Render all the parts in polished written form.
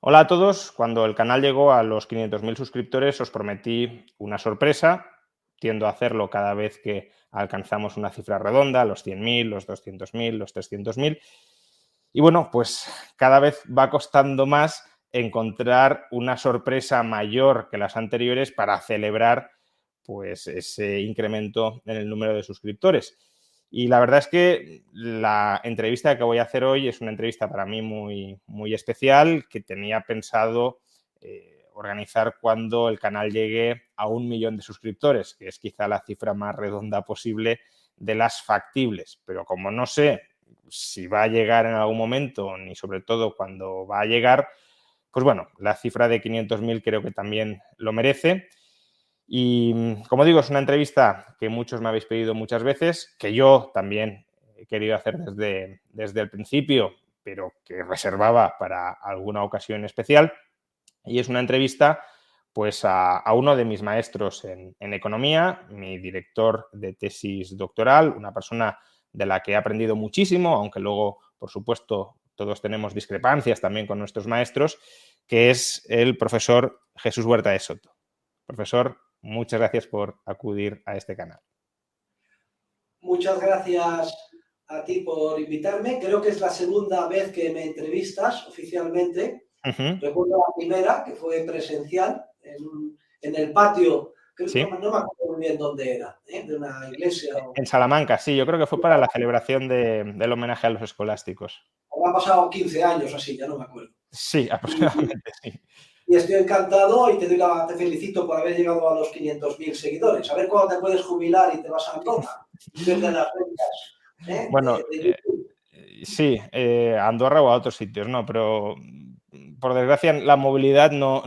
Hola a todos. Cuando el canal llegó a los 500.000 suscriptores os prometí una sorpresa. Tiendo a hacerlo cada vez que alcanzamos una cifra redonda, los 100.000, los 200.000, los 300.000. Y bueno, pues cada vez va costando más encontrar una sorpresa mayor que las anteriores para celebrar pues ese incremento en el número de suscriptores. Y la verdad es que la entrevista que voy a hacer hoy es una entrevista para mí muy especial, que tenía pensado organizar cuando el canal llegue a 1 millón de suscriptores, que es quizá la cifra más redonda posible de las factibles. Pero como no sé si va a llegar en algún momento, ni sobre todo cuándo va a llegar, pues bueno, la cifra de 500.000 creo que también lo merece. Y como digo, es una entrevista que muchos me habéis pedido muchas veces, que yo también he querido hacer desde el principio, pero que reservaba para alguna ocasión especial. Y es una entrevista pues a uno de mis maestros en economía, mi director de tesis doctoral, una persona de la que he aprendido muchísimo, aunque luego, por supuesto, todos tenemos discrepancias también con nuestros maestros, que es el profesor Jesús Huerta de Soto. Profesor, muchas gracias por acudir a este canal. Muchas gracias a ti por invitarme. Creo que es la segunda vez que me entrevistas oficialmente. Recuerdo la primera, que fue presencial, en el patio, que ¿Sí? no me acuerdo muy bien dónde era, de una iglesia. En Salamanca, sí, yo creo que fue para la celebración del homenaje a los escolásticos. Han pasado 15 años así, ya no me acuerdo. Sí, aproximadamente, sí. Y estoy encantado y te felicito por haber llegado a los 500.000 seguidores. A ver cuándo te puedes jubilar y te vas a Andorra. Desde las ventas, Bueno, de YouTube. sí, a Andorra o a otros sitios, ¿no? Pero por desgracia la movilidad no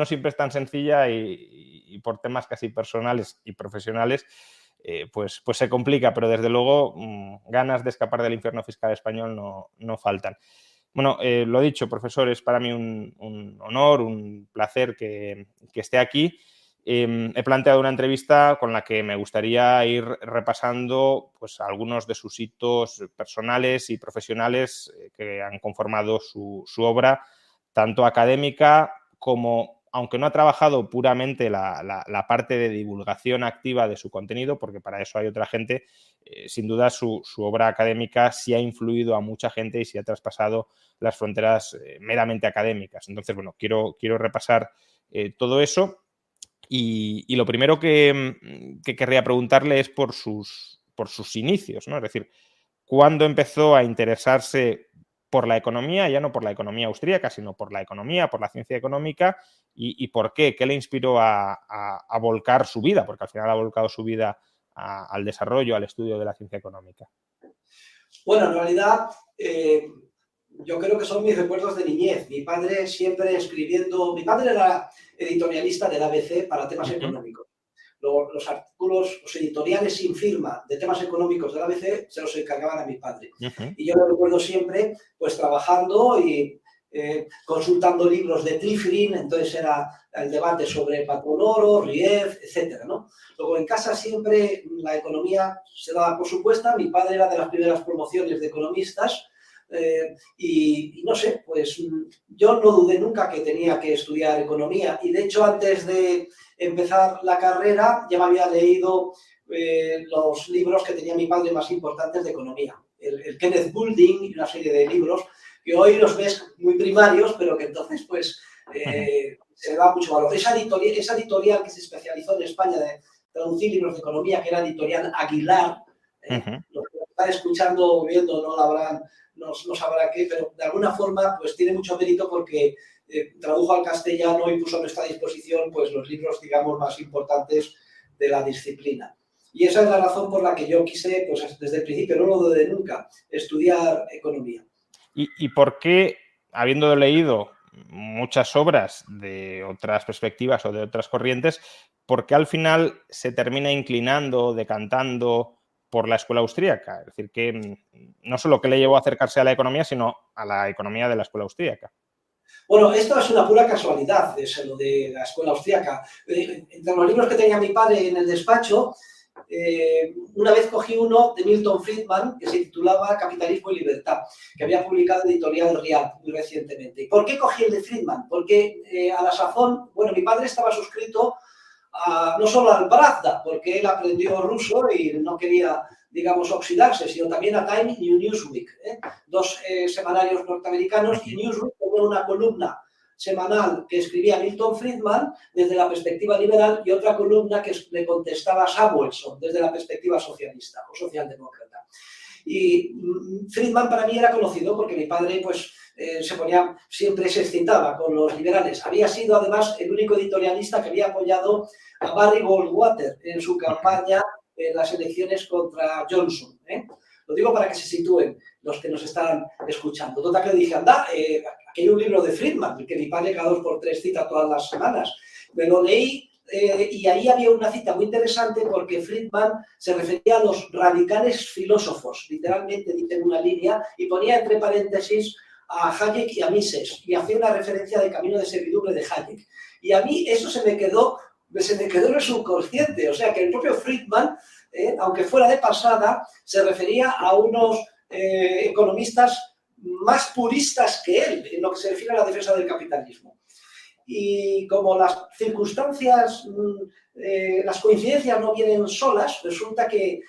siempre es tan sencilla y por temas casi personales y profesionales pues se complica, pero desde luego ganas de escapar del infierno fiscal español no faltan. Bueno, lo dicho, profesor, es para mí un honor, un placer que esté aquí. He planteado una entrevista con la que me gustaría ir repasando pues, algunos de sus hitos personales y profesionales que han conformado su obra, tanto académica como, aunque no ha trabajado puramente la parte de divulgación activa de su contenido, porque para eso hay otra gente, sin duda su obra académica sí ha influido a mucha gente y sí ha traspasado las fronteras meramente académicas. Entonces, bueno, quiero repasar todo eso. Y lo primero que querría preguntarle es por sus inicios, ¿no? Es decir, ¿cuándo empezó a interesarse por la economía, ya no por la economía austríaca, sino por la economía, por la ciencia económica? ¿Y por qué? ¿Qué le inspiró a volcar su vida? Porque al final ha volcado su vida al desarrollo, al estudio de la ciencia económica. Bueno, en realidad, yo creo que son mis recuerdos de niñez. Mi padre siempre escribiendo. Mi padre era editorialista del ABC para temas económicos. Los artículos, los editoriales sin firma de temas económicos del ABC se los encargaban a mi padre. Y yo lo recuerdo siempre, pues trabajando y consultando libros de Trifrin, entonces era el debate sobre Patrón Oro, Rief, etcétera, ¿no? Luego en casa siempre la economía se daba por supuesta. Mi padre era de las primeras promociones de economistas. Y no sé, pues yo no dudé nunca que tenía que estudiar economía y de hecho antes de empezar la carrera ya me había leído los libros que tenía mi padre más importantes de economía, el Kenneth Boulding y una serie de libros que hoy los ves muy primarios, pero que entonces pues se da mucho valor. Esa editorial que se especializó en España de traducir libros de economía, que era editorial Aguilar, los que están escuchando o viendo no sabrá qué, pero de alguna forma pues tiene mucho mérito porque tradujo al castellano y puso a nuestra disposición pues los libros, digamos, más importantes de la disciplina. Y esa es la razón por la que yo quise, pues desde el principio, no lo dudé nunca, estudiar economía. ¿Y por qué, habiendo leído muchas obras de otras perspectivas o de otras corrientes, por qué al final se termina inclinando, decantando por la escuela austríaca? Es decir, que no solo qué le llevó a acercarse a la economía, sino a la economía de la escuela austríaca. Bueno, esto es una pura casualidad, es lo de la escuela austríaca. Entre los libros que tenía mi padre en el despacho, una vez cogí uno de Milton Friedman que se titulaba Capitalismo y Libertad, que había publicado Editorial Riad muy recientemente. ¿Y por qué cogí el de Friedman? Porque a la sazón, bueno, mi padre estaba suscrito no solo al Pravda, porque él aprendió ruso y no quería, digamos, oxidarse, sino también a Time y Newsweek, dos semanarios norteamericanos, y Newsweek tenía una columna semanal que escribía Milton Friedman desde la perspectiva liberal y otra columna que le contestaba Samuelson desde la perspectiva socialista o socialdemócrata. Y Friedman para mí era conocido porque mi padre pues siempre se excitaba con los liberales. Había sido además el único editorialista que había apoyado a Barry Goldwater en su campaña en las elecciones contra Johnson. Lo digo para que se sitúen los que nos están escuchando. Total que le dije, anda, aquí hay un libro de Friedman, que mi padre cada 2 por 3 cita todas las semanas. Me lo leí y ahí había una cita muy interesante porque Friedman se refería a los radicales filósofos, literalmente dice en una línea, y ponía entre paréntesis a Hayek y a Mises, y hacía una referencia de Camino de Servidumbre de Hayek. Y a mí eso se me quedó en el subconsciente, o sea que el propio Friedman, aunque fuera de pasada, se refería a unos economistas más puristas que él, en lo que se refiere a la defensa del capitalismo. Y como las circunstancias, las coincidencias no vienen solas, resulta que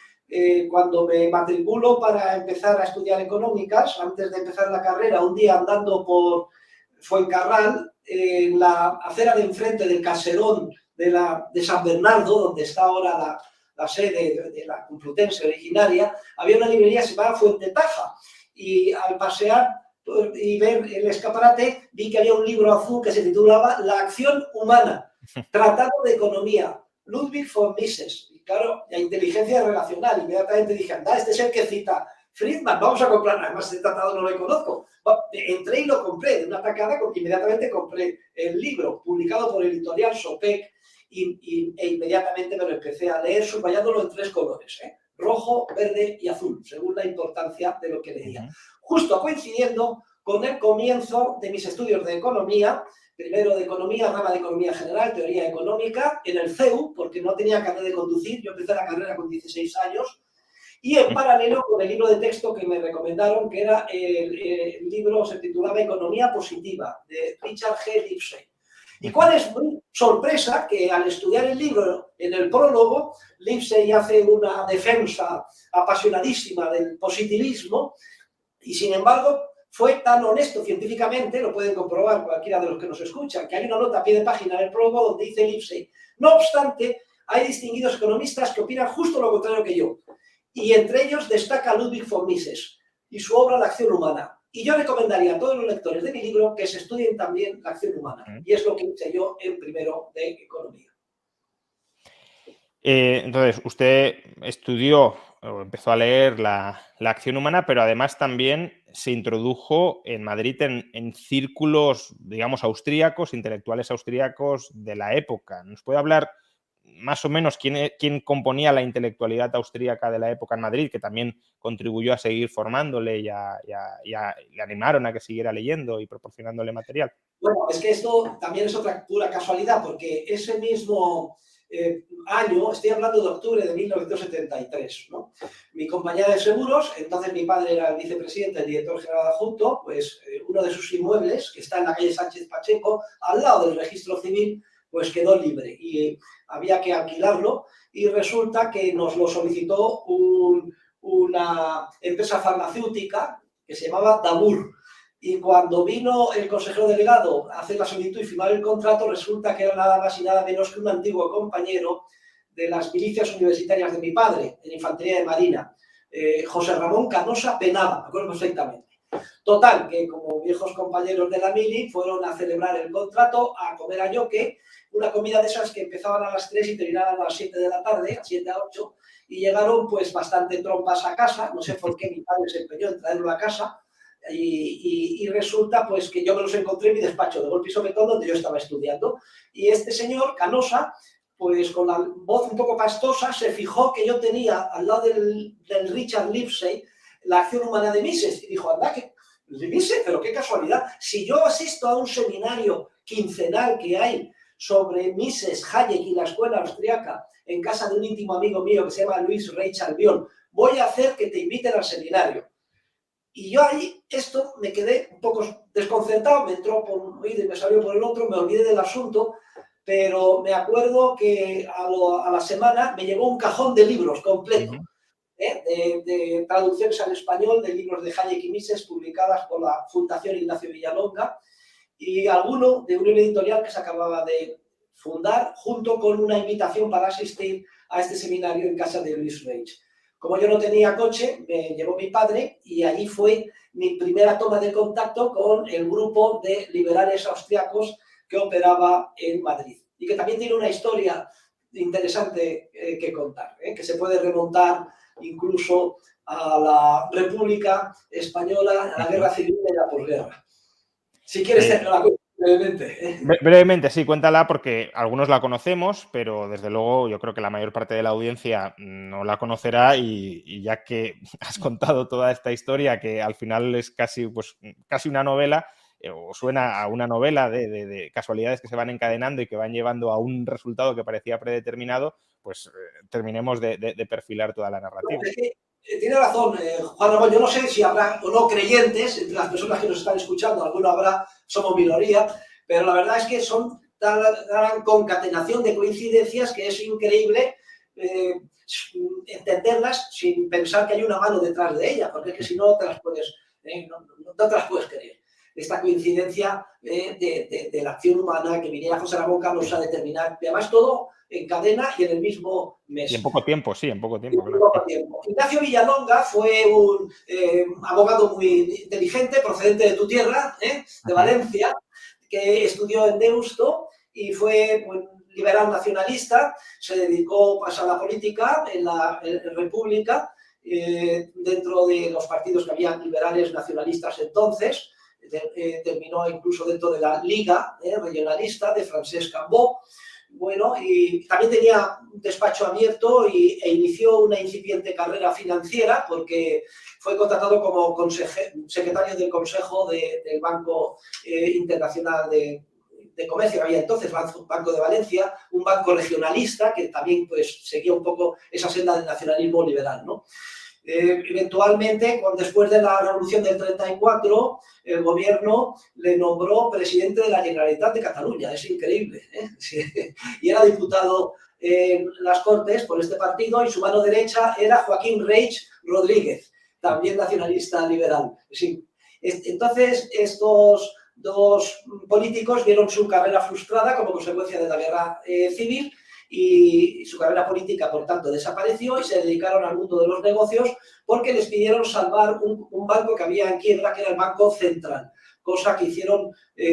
cuando me matriculo para empezar a estudiar económicas, antes de empezar la carrera, un día andando por Fuencarral, en la acera de enfrente del caserón de San Bernardo, donde está ahora la sede de la Complutense originaria, había una librería que se llamaba Fuente Taja. Y al pasear y ver el escaparate, vi que había un libro azul que se titulaba La acción humana, tratado de economía, Ludwig von Mises. Y claro, la inteligencia relacional, inmediatamente dije, anda, este es el que cita Friedman, vamos a comprar, además el tratado no lo conozco. Entré y lo compré de una tacada, inmediatamente compré el libro, publicado por el editorial Sopec, e inmediatamente me lo empecé a leer, subrayándolo en 3 colores, rojo, verde y azul, según la importancia de lo que leía. Justo coincidiendo con el comienzo de mis estudios de economía, primero de economía, rama de economía general, teoría económica, en el CEU, porque no tenía carnet de conducir, yo empecé la carrera con 16 años, y en paralelo con el libro de texto que me recomendaron, que era el libro, se titulaba Economía Positiva, de Richard G. Lipsey. ¿Y cuál es mi sorpresa? Que al estudiar el libro, en el prólogo, Lipsey hace una defensa apasionadísima del positivismo y, sin embargo, fue tan honesto científicamente, lo pueden comprobar cualquiera de los que nos escuchan, que hay una nota a pie de página en el prólogo donde dice Lipsey, no obstante, hay distinguidos economistas que opinan justo lo contrario que yo. Y entre ellos destaca Ludwig von Mises y su obra La acción humana. Y yo recomendaría a todos los lectores de mi libro que se estudien también la acción humana. Y es lo que hice yo en primero de economía. Entonces, usted estudió o empezó a leer la acción humana, pero además también se introdujo en Madrid en círculos, digamos, austríacos, intelectuales austríacos de la época. ¿Nos puede hablar más o menos quién componía la intelectualidad austríaca de la época en Madrid, que también contribuyó a seguir formándole y le animaron a que siguiera leyendo y proporcionándole material? Bueno, es que esto también es otra pura casualidad, porque ese mismo año, estoy hablando de octubre de 1973, ¿no? Mi compañía de seguros, entonces mi padre era el vicepresidente, el director general adjunto, pues uno de sus inmuebles, que está en la calle Sánchez Pacheco, al lado del registro civil, pues quedó libre y había que alquilarlo y resulta que nos lo solicitó una empresa farmacéutica que se llamaba Dabur. Y cuando vino el consejero delegado a hacer la solicitud y firmar el contrato, resulta que era nada más y nada menos que un antiguo compañero de las milicias universitarias de mi padre, en Infantería de Marina, José Ramón Canosa Penada, me acuerdo perfectamente. Total, que como viejos compañeros de la mili fueron a celebrar el contrato, a comer a yoque, una comida de esas que empezaban a las 3 y terminaban a las 7 de la tarde, a 7 a 8, y llegaron pues bastante trompas a casa, no sé por qué mi padre se empeñó en traerlo a casa, y resulta pues que yo me los encontré en mi despacho de golpe y sopetón donde yo estaba estudiando, y este señor, Canosa, pues con la voz un poco pastosa, se fijó que yo tenía al lado del Richard Lipsey La acción humana de Mises, y dijo, anda, que Mises, pero qué casualidad, si yo asisto a un seminario quincenal que hay sobre Mises, Hayek y la escuela austriaca en casa de un íntimo amigo mío que se llama Luis Reich Albiol. Voy a hacer que te inviten al seminario. Y yo ahí, esto, me quedé un poco desconcertado, me entró por un oído y me salió por el otro, me olvidé del asunto, pero me acuerdo que a la semana me llegó un cajón de libros completo, de traducciones al español de libros de Hayek y Mises publicadas por la Fundación Ignacio Villalonga y alguno de Unión Editorial que se acababa de fundar junto con una invitación para asistir a este seminario en casa de Luis Reich. Como yo no tenía coche, me llevó mi padre y allí fue mi primera toma de contacto con el grupo de liberales austriacos que operaba en Madrid y que también tiene una historia interesante que contar, que se puede remontar incluso a la República Española, a la Guerra Civil y a la posguerra. Si quieres, te la cuento brevemente. Brevemente, sí, cuéntala porque algunos la conocemos, pero desde luego yo creo que la mayor parte de la audiencia no la conocerá y ya que has contado toda esta historia que al final es casi una novela, o suena a una novela de casualidades que se van encadenando y que van llevando a un resultado que parecía predeterminado, pues terminemos de perfilar toda la narrativa. No, es que, tiene razón, Juan Ramón. Yo no sé si habrá o no creyentes entre las personas que nos están escuchando, alguno habrá, somos minoría, pero la verdad es que son tan gran concatenación de coincidencias que es increíble entenderlas sin pensar que hay una mano detrás de ellas, porque es que si no te las puedes, no te las puedes creer. Esta coincidencia de la acción humana que viniera José Ramón Carlos a determinar, y además todo en cadena y en el mismo mes. Y en poco tiempo, sí, en poco tiempo. Claro. Poco tiempo. Ignacio Villalonga fue un abogado muy inteligente, procedente de tu tierra, de Valencia, que estudió en Deusto y fue liberal nacionalista, se dedicó pues, a la política en la República, dentro de los partidos que había liberales nacionalistas entonces, terminó incluso dentro de la Liga regionalista de Francesc Cambó. Bueno, y también tenía un despacho abierto e inició una incipiente carrera financiera porque fue contratado como secretario del Consejo del Banco Internacional de Comercio, que había entonces, Banco de Valencia, un banco regionalista que también pues, seguía un poco esa senda del nacionalismo liberal, ¿no? Eventualmente, después de la Revolución del 34, el gobierno le nombró presidente de la Generalitat de Cataluña. Es increíble, ¿eh? Sí. Y era diputado en las Cortes por este partido y su mano derecha era Joaquín Reich Rodríguez, también nacionalista liberal. Sí. Entonces, estos dos políticos vieron su carrera frustrada como consecuencia de la guerra civil y su carrera política, por tanto, desapareció y se dedicaron al mundo de los negocios porque les pidieron salvar un banco que había en quiebra, que era el Banco Central, cosa que hicieron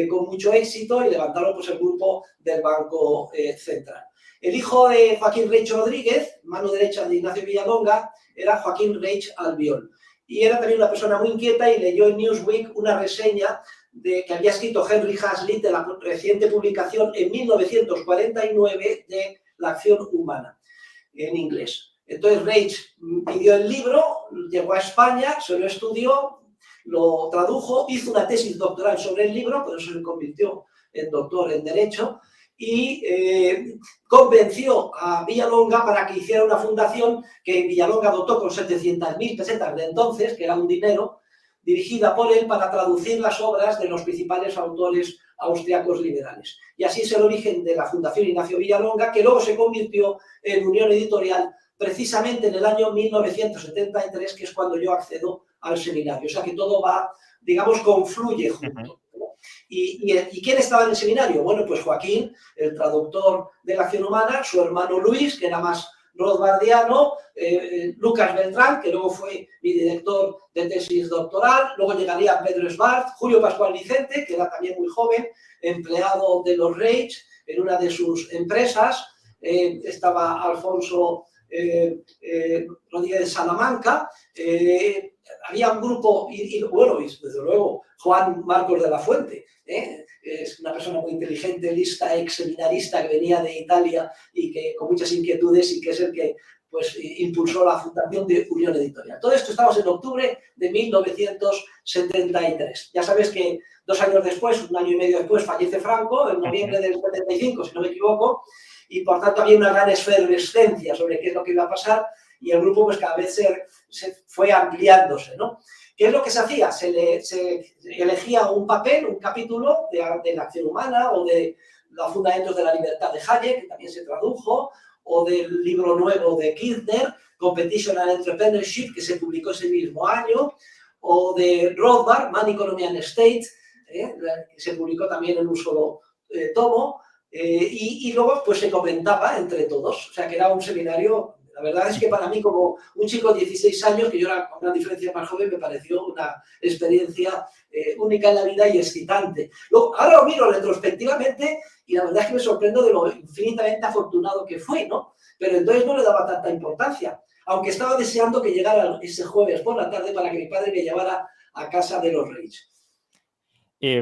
con mucho éxito y levantaron pues, el grupo del Banco Central. El hijo de Joaquín Reich Rodríguez, mano derecha de Ignacio Villalonga, era Joaquín Reich Albiol. Y era también una persona muy inquieta y leyó en Newsweek una reseña que había escrito Henry Hazlitt de la reciente publicación en 1949 de La acción humana, en inglés. Entonces Reich pidió el libro, llegó a España, se lo estudió, lo tradujo, hizo una tesis doctoral sobre el libro, por eso se convirtió en doctor en Derecho, y convenció a Villalonga para que hiciera una fundación que Villalonga dotó con 700.000 pesetas de entonces, que era un dinero, dirigida por él para traducir las obras de los principales autores austriacos liberales. Y así es el origen de la Fundación Ignacio Villalonga, que luego se convirtió en Unión Editorial precisamente en el año 1973, que es cuando yo accedo al seminario. O sea que todo va, digamos, confluye junto. ¿Y quién estaba en el seminario? Bueno, pues Joaquín, el traductor de la acción humana, su hermano Luis, que era más rothbardiano, Lucas Beltrán, que luego fue mi director de tesis doctoral, luego llegaría Pedro Svart, Julio Pascual Vicente, que era también muy joven, empleado de los Reich en una de sus empresas, estaba Alfonso Rodríguez de Salamanca, había un grupo, y bueno, y desde luego Juan Marcos de la Fuente, es una persona muy inteligente, lista, ex seminarista que venía de Italia y que con muchas inquietudes y que es el que pues impulsó la fundación de Unión Editorial. Todo esto estamos en octubre de 1973. Ya sabes que 2 años después, 1 año y medio después, fallece Franco, en noviembre del 75, si no me equivoco, y por tanto había una gran efervescencia sobre qué es lo que iba a pasar, y el grupo pues cada vez se fue ampliándose, ¿no? ¿Qué es lo que se hacía? Se elegía un papel, un capítulo de la acción humana o de los fundamentos de la libertad de Hayek, que también se tradujo, o del libro nuevo de Kirchner, Competition and Entrepreneurship, que se publicó ese mismo año, o de Rothbard, Man, Economy and State, que se publicó también en un solo tomo, y luego pues se comentaba entre todos, o sea que era un seminario. La verdad es que para mí, como un chico de 16 años, que yo era con una diferencia más joven, me pareció una experiencia única en la vida y excitante. Luego, ahora lo miro retrospectivamente y la verdad es que me sorprendo de lo infinitamente afortunado que fui, ¿no? Pero entonces no le daba tanta importancia, aunque estaba deseando que llegara ese jueves por la tarde para que mi padre me llevara a casa de los Reyes. Y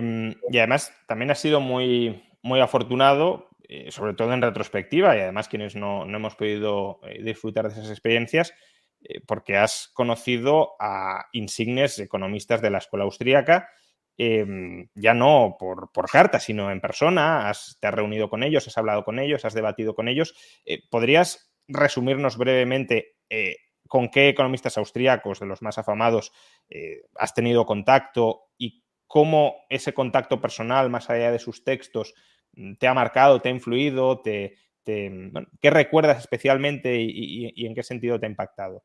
además también ha sido muy, muy afortunado, sobre todo en retrospectiva, y además quienes no hemos podido disfrutar de esas experiencias, porque has conocido a insignes economistas de la escuela austríaca, ya no por carta, sino en persona. Te has reunido con ellos, has hablado con ellos, has debatido con ellos. ¿Podrías resumirnos brevemente con qué economistas austríacos, de los más afamados, has tenido contacto y cómo ese contacto personal, más allá de sus textos, te ha marcado, te ha influido, bueno, qué recuerdas especialmente y en qué sentido te ha impactado?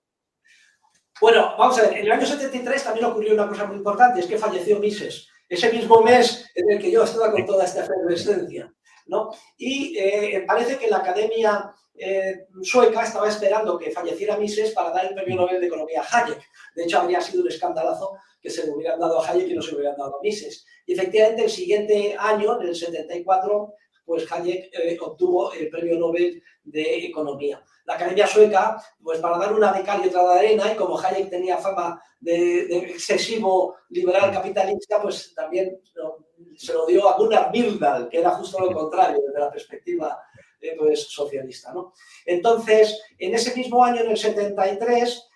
Bueno, vamos a ver, en el año 73 también ocurrió una cosa muy importante, es que falleció Mises, ese mismo mes en el que yo estaba con toda esta efervescencia, ¿no? Y parece que la Academia sueca estaba esperando que falleciera Mises para dar el premio Nobel de Economía a Hayek. De hecho, habría sido un escandalazo que se lo hubieran dado a Hayek y no se lo hubieran dado a Mises. Y efectivamente, el siguiente año, en el 74, pues Hayek obtuvo el premio Nobel de Economía. La Academia Sueca, pues para dar una de cal y otra de arena, y como Hayek tenía fama de excesivo liberal capitalista, pues también se lo dio a Gunnar Myrdal, que era justo lo contrario desde la perspectiva pues, socialista, ¿no? Entonces, en ese mismo año, en el 73,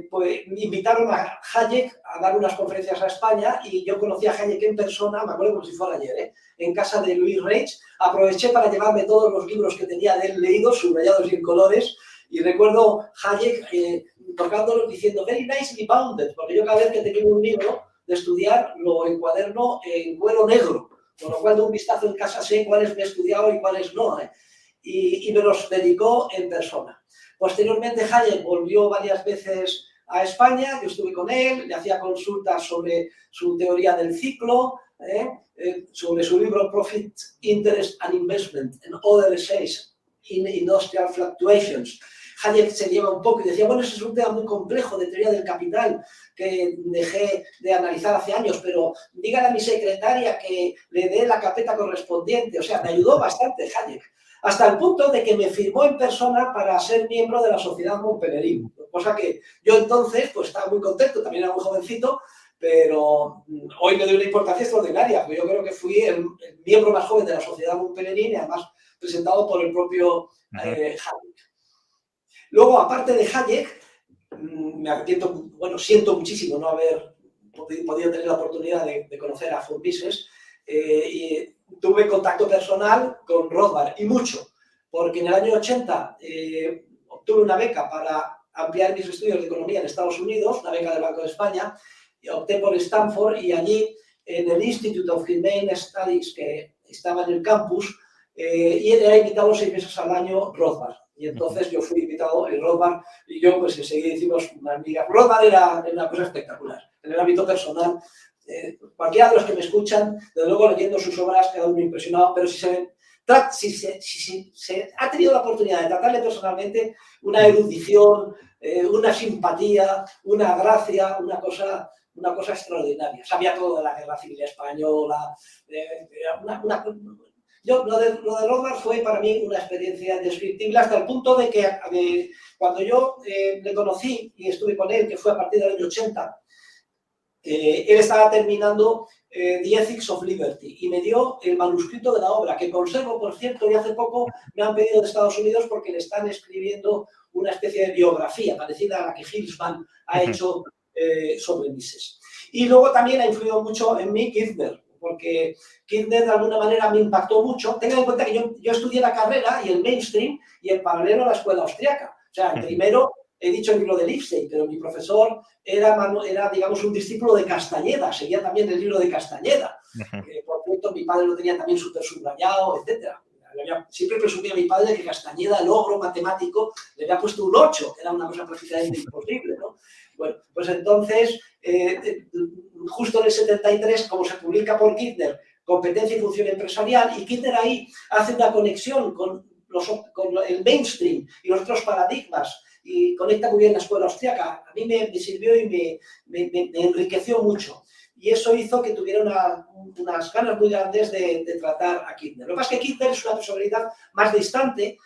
pues invitaron a Hayek a dar unas conferencias a España y yo conocí a Hayek en persona, me acuerdo como si fuera ayer, en casa de Louis Reich. Aproveché para llevarme todos los libros que tenía de él leídos, subrayados y en colores, y recuerdo Hayek tocándolos diciendo very nicely bounded, porque yo cada vez que tenía un libro de estudiar lo encuaderno en cuero negro, con lo cual de un vistazo en casa sé cuáles me he estudiado y cuáles no, y me los dedicó en persona. Posteriormente, Hayek volvió varias veces a España, yo estuve con él, le hacía consultas sobre su teoría del ciclo, sobre su libro Profit, Interest and Investment and Other Essays in Industrial Fluctuations. Hayek se lleva un poco y decía, bueno, ese es un tema muy complejo de teoría del capital que dejé de analizar hace años, pero dígale a mi secretaria que le dé la carpeta correspondiente. O sea, me ayudó bastante Hayek, hasta el punto de que me firmó en persona para ser miembro de la Sociedad Montpellerin, cosa que yo entonces pues estaba muy contento, también era muy jovencito, pero hoy le doy una importancia extraordinaria, porque yo creo que fui el miembro más joven de la Sociedad Montpellerin y además presentado por el propio Hayek. Luego, aparte de Hayek, me arrepiento, bueno, siento muchísimo no haber podido tener la oportunidad de conocer a von Mises, y tuve contacto personal con Rothbard, y mucho, porque en el año 80 obtuve una beca para ampliar mis estudios de economía en Estados Unidos, una beca del Banco de España, y opté por Stanford, y allí en el Institute of Humane Studies, que estaba en el campus, y era invitado 6 meses al año Rothbard. Y entonces yo fui invitado en Rothbard y yo pues enseguida hicimos una amiga. Rothbard era una cosa espectacular. En el ámbito personal, cualquiera de los que me escuchan, desde luego leyendo sus obras, queda uno impresionado, pero si se ha tenido la oportunidad de tratarle personalmente, una erudición, una simpatía, una gracia, una cosa extraordinaria. Sabía todo de la Guerra Civil Española, lo de Rothbard fue para mí una experiencia indescriptible, hasta el punto de que cuando yo le conocí y estuve con él, que fue a partir del año 80, él estaba terminando The Ethics of Liberty y me dio el manuscrito de la obra, que conservo, por cierto, y hace poco me han pedido de Estados Unidos porque le están escribiendo una especie de biografía parecida a la que Hillsman ha hecho sobre Mises. Y luego también ha influido mucho en mí Kirchner, porque Kirchner de alguna manera me impactó mucho. Tengan en cuenta que yo estudié la carrera y el mainstream y en paralelo a la escuela austriaca. O sea, en primero he dicho el libro de Lipstein, pero mi profesor era, digamos, un discípulo de Castañeda, seguía también el libro de Castañeda. Por cierto, mi padre lo tenía también súper subrayado, etc. Siempre presumía a mi padre que Castañeda, el ogro matemático, le había puesto un 8, que era una cosa prácticamente imposible, ¿no? Bueno, pues entonces, justo en el 73, como se publica por Kirchner, Competencia y Función Empresarial, y Kirchner ahí hace una conexión con el mainstream y los otros paradigmas, y conecta muy bien la escuela austríaca. A mí me sirvió y me enriqueció mucho. Y eso hizo que tuviera unas ganas muy grandes de tratar a Kirchner. Lo que pasa es que Kirchner es una personalidad más distante,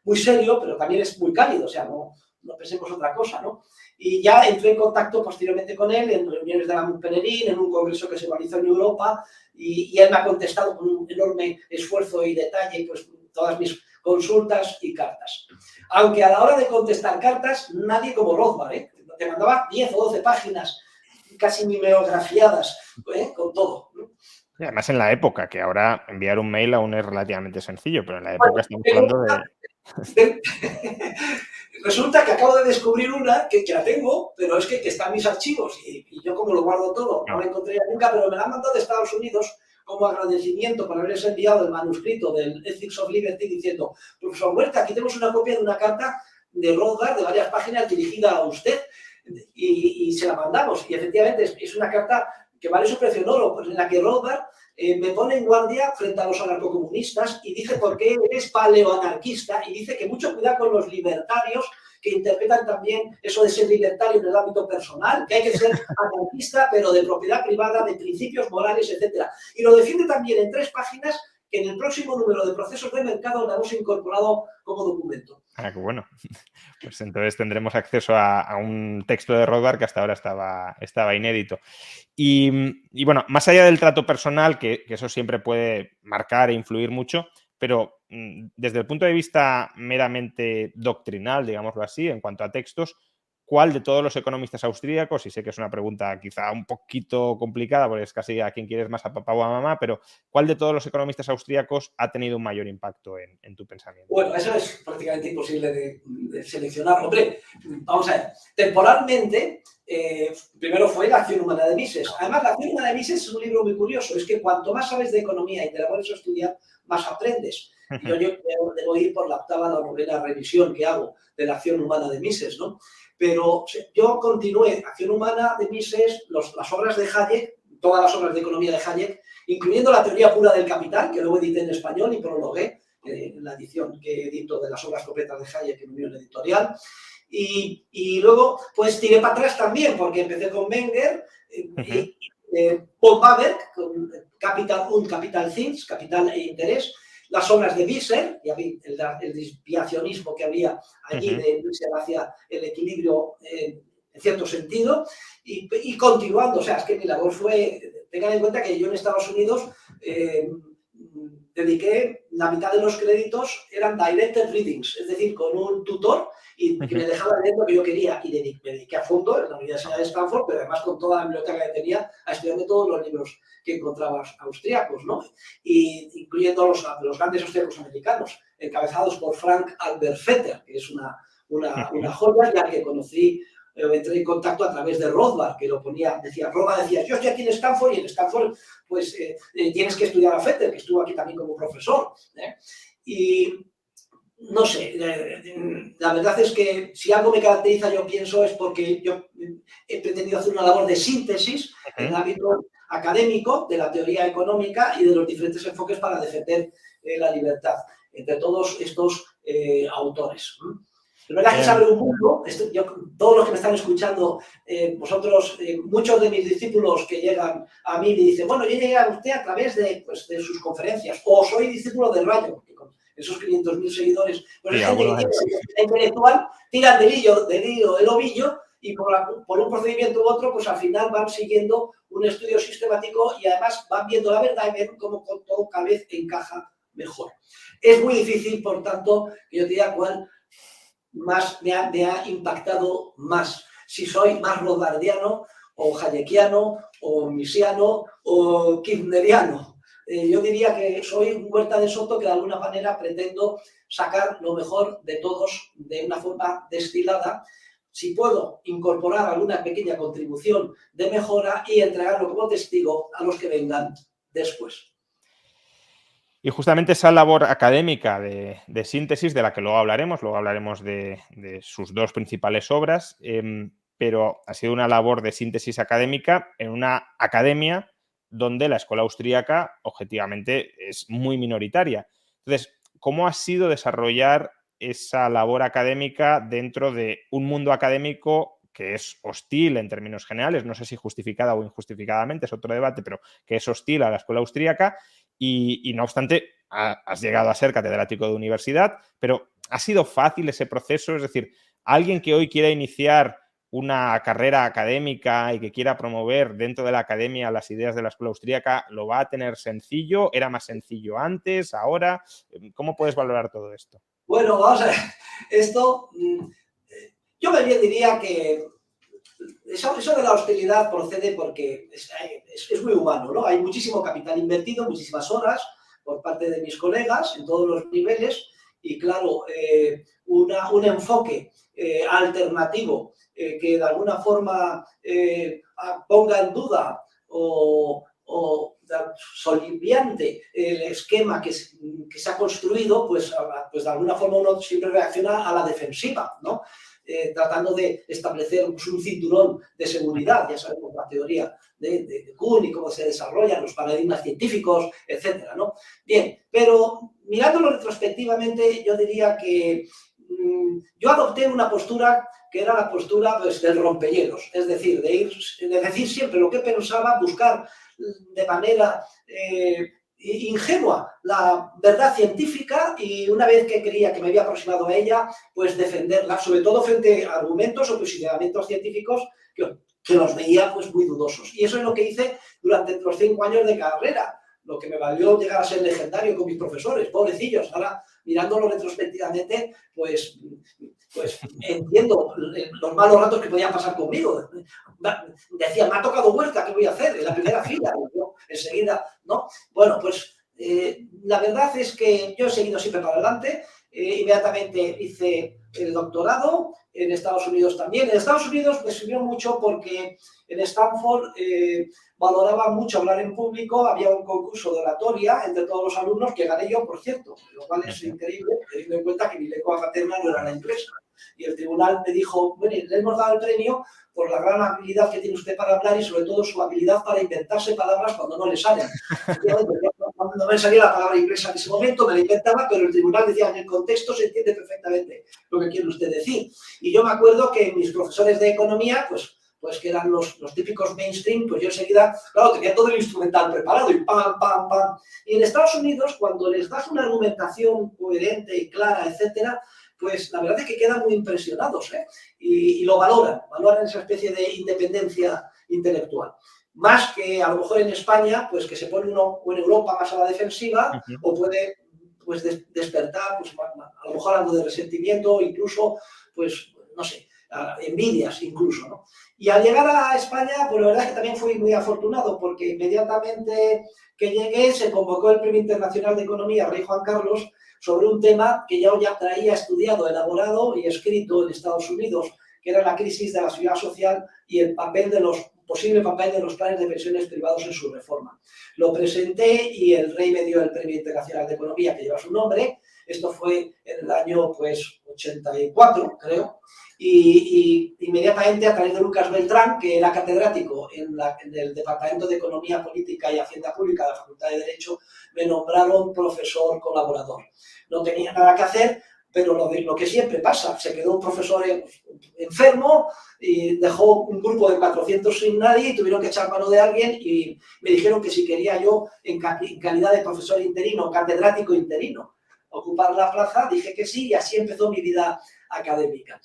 muy serio, pero también es muy cálido, o sea, no pensemos otra cosa, ¿no? Y ya entré en contacto posteriormente con él en reuniones de la Montpellerin, en un congreso que se organizó en Europa, y él me ha contestado con un enorme esfuerzo y detalle, pues, todas mis consultas y cartas. Aunque a la hora de contestar cartas, nadie como Rothbard, ¿eh? Te mandaba 10 o 12 páginas casi mimeografiadas, con todo, ¿no? Y además en la época, que ahora enviar un mail aún es relativamente sencillo, pero en la época estamos hablando de... Resulta que acabo de descubrir una que la tengo, pero es que está en mis archivos y yo como lo guardo todo, no la encontré nunca, pero me la han mandado de Estados Unidos como agradecimiento por haberles enviado el manuscrito del Ethics of Liberty diciendo: profesor Huerta, aquí tenemos una copia de una carta de Rothbard de varias páginas dirigida a usted, y se la mandamos. Y efectivamente es una carta que vale su precio en oro, pues en la que Rothbard me pone en guardia frente a los anarcocomunistas y dice por qué eres paleoanarquista, y dice que mucho cuidado con los libertarios que interpretan también eso de ser libertario en el ámbito personal, que hay que ser anarquista, pero de propiedad privada, de principios morales, etc. Y lo defiende también en 3 páginas que en el próximo número de Procesos de Mercado lo hemos incorporado como documento. Ah, qué bueno. Pues entonces tendremos acceso a un texto de Rothbard que hasta ahora estaba inédito. Y bueno, más allá del trato personal, que eso siempre puede marcar e influir mucho, pero desde el punto de vista meramente doctrinal, digámoslo así, en cuanto a textos, ¿cuál de todos los economistas austríacos, y sé que es una pregunta quizá un poquito complicada, porque es casi a quién quieres más, a papá o a mamá, pero ¿cuál de todos los economistas austríacos ha tenido un mayor impacto en tu pensamiento? Bueno, eso es prácticamente imposible de seleccionar. Hombre, vamos a ver, temporalmente, primero fue La acción humana de Mises. Además, La acción humana de Mises es un libro muy curioso, es que cuanto más sabes de economía y te la pones a estudiar, más aprendes. Yo debo ir por la 8ª o 9ª revisión que hago de La acción humana de Mises, ¿no? Pero yo continué Acción humana de Mises, las obras de Hayek, todas las obras de economía de Hayek, incluyendo la teoría pura del capital, que luego edité en español y prologué en la edición que edito de las obras completas de Hayek en Unión Editorial. Y luego, pues tiré para atrás también, porque empecé con Menger, Paul Baber, con Capital Things, Capital e Interés, las obras de Visser, y el desviacionismo que había allí de Visser hacia el equilibrio en cierto sentido, y continuando. O sea, es que mi labor fue, tengan en cuenta que yo en Estados Unidos dediqué la mitad de los créditos, eran directed readings, es decir, con un tutor, y que me dejaba leer lo que yo quería, y me dediqué a fondo en la Universidad de Stanford, pero además con toda la biblioteca que tenía, a estudiarme todos los libros que encontraba austríacos, ¿no? Y incluyendo los grandes austríacos americanos, encabezados por Frank Albert Vetter, que es una joya, ya que conocí, entré en contacto a través de Rothbard, que lo ponía, Rothbard decía, yo estoy aquí en Stanford, y en Stanford, pues, tienes que estudiar a Vetter, que estuvo aquí también como profesor, y no sé, la verdad es que si algo me caracteriza, yo pienso, es porque yo he pretendido hacer una labor de síntesis en el ámbito académico de la teoría económica y de los diferentes enfoques para defender la libertad entre todos estos autores. Es verdad que se abre un mundo, todos los que me están escuchando, vosotros, muchos de mis discípulos que llegan a mí me dicen, bueno, yo llegué a usted a través de sus conferencias, o soy discípulo de Rayo, porque con esos 500.000 seguidores, pues hay gente que tiene la intelectual, tiran del hilo el ovillo, y por un procedimiento u otro, pues al final van siguiendo un estudio sistemático y además van viendo la verdad y ven cómo todo cada vez encaja mejor. Es muy difícil, por tanto, que yo te diga cuál me ha impactado más. Si soy más rodardiano o hayekiano o misiano o kirchneriano. Yo diría que soy un Huerta de Soto que de alguna manera pretendo sacar lo mejor de todos de una forma destilada. Si puedo incorporar alguna pequeña contribución de mejora y entregarlo como testigo a los que vengan después. Y justamente esa labor académica de síntesis, de la que luego hablaremos de sus dos principales obras, pero ha sido una labor de síntesis académica en una academia donde la escuela austríaca objetivamente es muy minoritaria. Entonces, ¿cómo ha sido desarrollar esa labor académica dentro de un mundo académico que es hostil en términos generales? No sé si justificada o injustificadamente, es otro debate, pero que es hostil a la escuela austríaca. Y no obstante, has llegado a ser catedrático de universidad, pero ¿ha sido fácil ese proceso? Es decir, alguien que hoy quiera iniciar una carrera académica y que quiera promover dentro de la academia las ideas de la escuela austríaca, ¿lo va a tener sencillo? ¿Era más sencillo antes, ahora? ¿Cómo puedes valorar todo esto? Bueno, vamos a ver, esto, yo me bien diría que eso de la hostilidad procede porque es muy humano, ¿no? Hay muchísimo capital invertido, muchísimas horas por parte de mis colegas en todos los niveles y, claro, un enfoque alternativo que de alguna forma ponga en duda o soliviante el esquema que se ha construido, pues de alguna forma uno siempre reacciona a la defensiva, ¿no? Tratando de establecer pues, un cinturón de seguridad, ya sabemos la teoría de Kuhn y cómo se desarrollan los paradigmas científicos, etcétera, ¿no? Bien, pero mirándolo retrospectivamente, yo diría que yo adopté una postura que era la postura pues, del rompehielos, es decir, de decir siempre lo que pensaba, buscar de manera ingenua la verdad científica y una vez que creía que me había aproximado a ella, pues defenderla, sobre todo frente a argumentos o posicionamientos científicos que los veía pues muy dudosos. Y eso es lo que hice durante los 5 años de carrera, lo que me valió llegar a ser legendario con mis profesores, pobrecillos. Ahora, mirándolo retrospectivamente, pues entiendo los malos ratos que podían pasar conmigo. Decía, me ha tocado Huerta, ¿qué voy a hacer? En la primera fila, yo, enseguida, ¿no? Bueno, pues la verdad es que yo he seguido siempre para adelante. Inmediatamente hice el doctorado, en Estados Unidos también. En Estados Unidos me sirvió mucho porque en Stanford valoraba mucho hablar en público, había un concurso de oratoria entre todos los alumnos que gané yo, por cierto, lo cual es increíble, teniendo en cuenta que mi lengua materna no era la inglesa. Y el tribunal me dijo, bueno, le hemos dado el premio por la gran habilidad que tiene usted para hablar y sobre todo su habilidad para inventarse palabras cuando no le salen. No me salía la palabra inglesa en ese momento, me la inventaba, pero el tribunal decía, en el contexto se entiende perfectamente lo que quiere usted decir. Y yo me acuerdo que mis profesores de economía, pues que eran los típicos mainstream, pues yo enseguida, claro, tenía todo el instrumental preparado y pam, pam, pam. Y en Estados Unidos, cuando les das una argumentación coherente y clara, etcétera, pues la verdad es que quedan muy impresionados, ¿eh? Y lo valoran esa especie de independencia intelectual. Más que a lo mejor en España, pues que se pone uno, o en Europa más a la defensiva, o puede pues despertar, pues a lo mejor algo de resentimiento, incluso, pues, no sé, envidias incluso, ¿no? Y al llegar a España, pues la verdad es que también fui muy afortunado, porque inmediatamente que llegué se convocó el Premio Internacional de Economía Rey Juan Carlos sobre un tema que yo ya traía estudiado, elaborado y escrito en Estados Unidos, que era la crisis de la seguridad social y el posible papel de los planes de pensiones privados en su reforma. Lo presenté y el Rey me dio el Premio Internacional de Economía que lleva su nombre. Esto fue en el año, pues, 84, creo. Y inmediatamente, a través de Lucas Beltrán, que era catedrático en el Departamento de Economía Política y Hacienda Pública de la Facultad de Derecho, me nombraron profesor colaborador. No tenía nada que hacer, pero lo que siempre pasa, se quedó un profesor enfermo y dejó un grupo de 400 sin nadie y tuvieron que echar mano de alguien y me dijeron que si quería yo, en calidad de profesor interino, catedrático interino, ocupar la plaza, dije que sí y así empezó mi vida académica.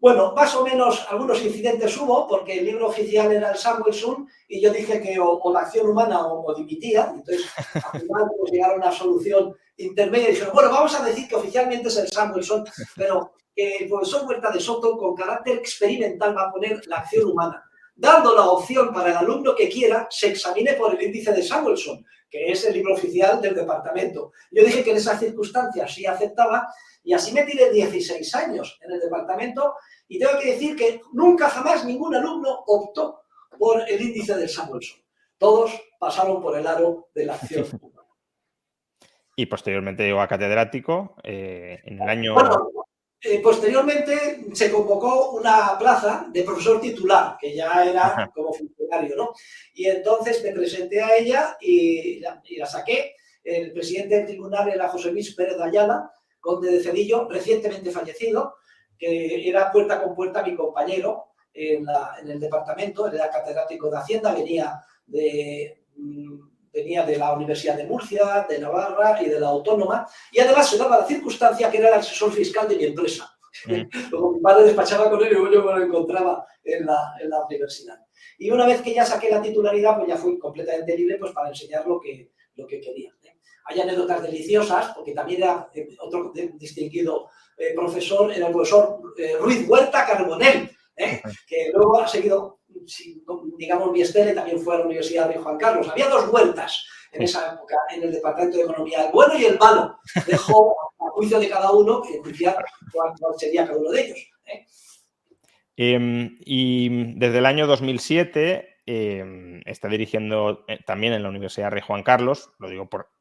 Bueno, más o menos algunos incidentes hubo, porque el libro oficial era el Samuelson y yo dije que o la acción humana o dimitía. Entonces, al final pues, llegaron a una solución intermedia y dijeron, bueno, vamos a decir que oficialmente es el Samuelson, pero que el profesor Huerta de Soto, con carácter experimental, va a poner la acción humana, dando la opción para el alumno que quiera se examine por el índice de Samuelson, que es el libro oficial del departamento. Yo dije que en esas circunstancias sí aceptaba, y así me tiré 16 años en el departamento, y tengo que decir que nunca jamás ningún alumno optó por el índice de Samuelson. Todos pasaron por el aro de la acción humana. Y posteriormente llegó a catedrático en el año... Bueno, posteriormente se convocó una plaza de profesor titular, que ya era como funcionario, ¿no? Y entonces me presenté a ella y la saqué. El presidente del tribunal era José Luis Pérez de Ayala, conde de Cedillo, recientemente fallecido, que era puerta con puerta mi compañero en el departamento. Él era catedrático de Hacienda, venía de la Universidad de Murcia, de Navarra y de la Autónoma, y además se daba la circunstancia que era el asesor fiscal de mi empresa. Luego mi padre despachaba con él y yo me lo encontraba en la universidad. Y una vez que ya saqué la titularidad, pues ya fui completamente libre pues, para enseñar lo que quería. Hay anécdotas deliciosas, porque también era otro distinguido profesor, era el profesor Ruiz Huerta Carbonell, que luego ha seguido, digamos, mi estela, también fue a la Universidad de Juan Carlos. Había dos Huertas en esa época en el Departamento de Economía, el bueno y el malo. Dejó a juicio de cada uno enjuiciar cuál sería cada uno de ellos. Y desde el año 2007 está dirigiendo también en la Universidad Rey Juan Carlos, lo digo por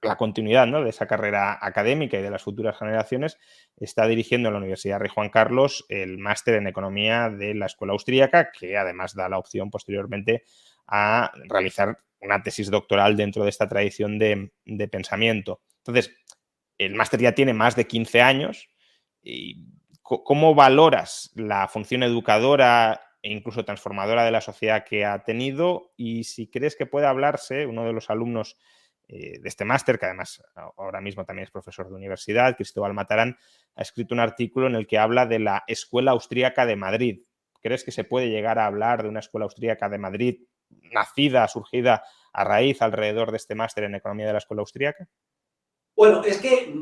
la continuidad, ¿no?, de esa carrera académica y de las futuras generaciones, está dirigiendo en la Universidad Rey Juan Carlos el máster en Economía de la Escuela Austríaca, que además da la opción posteriormente a realizar una tesis doctoral dentro de esta tradición de pensamiento. Entonces, el máster ya tiene más de 15 años. Y ¿cómo valoras la función educadora e incluso transformadora de la sociedad que ha tenido? Y si crees que puede hablarse, uno de los alumnos de este máster, que además ahora mismo también es profesor de universidad, Cristóbal Matarán, ha escrito un artículo en el que habla de la Escuela Austríaca de Madrid. ¿Crees que se puede llegar a hablar de una Escuela Austríaca de Madrid nacida, surgida a raíz alrededor de este máster en Economía de la Escuela Austríaca? Bueno, es que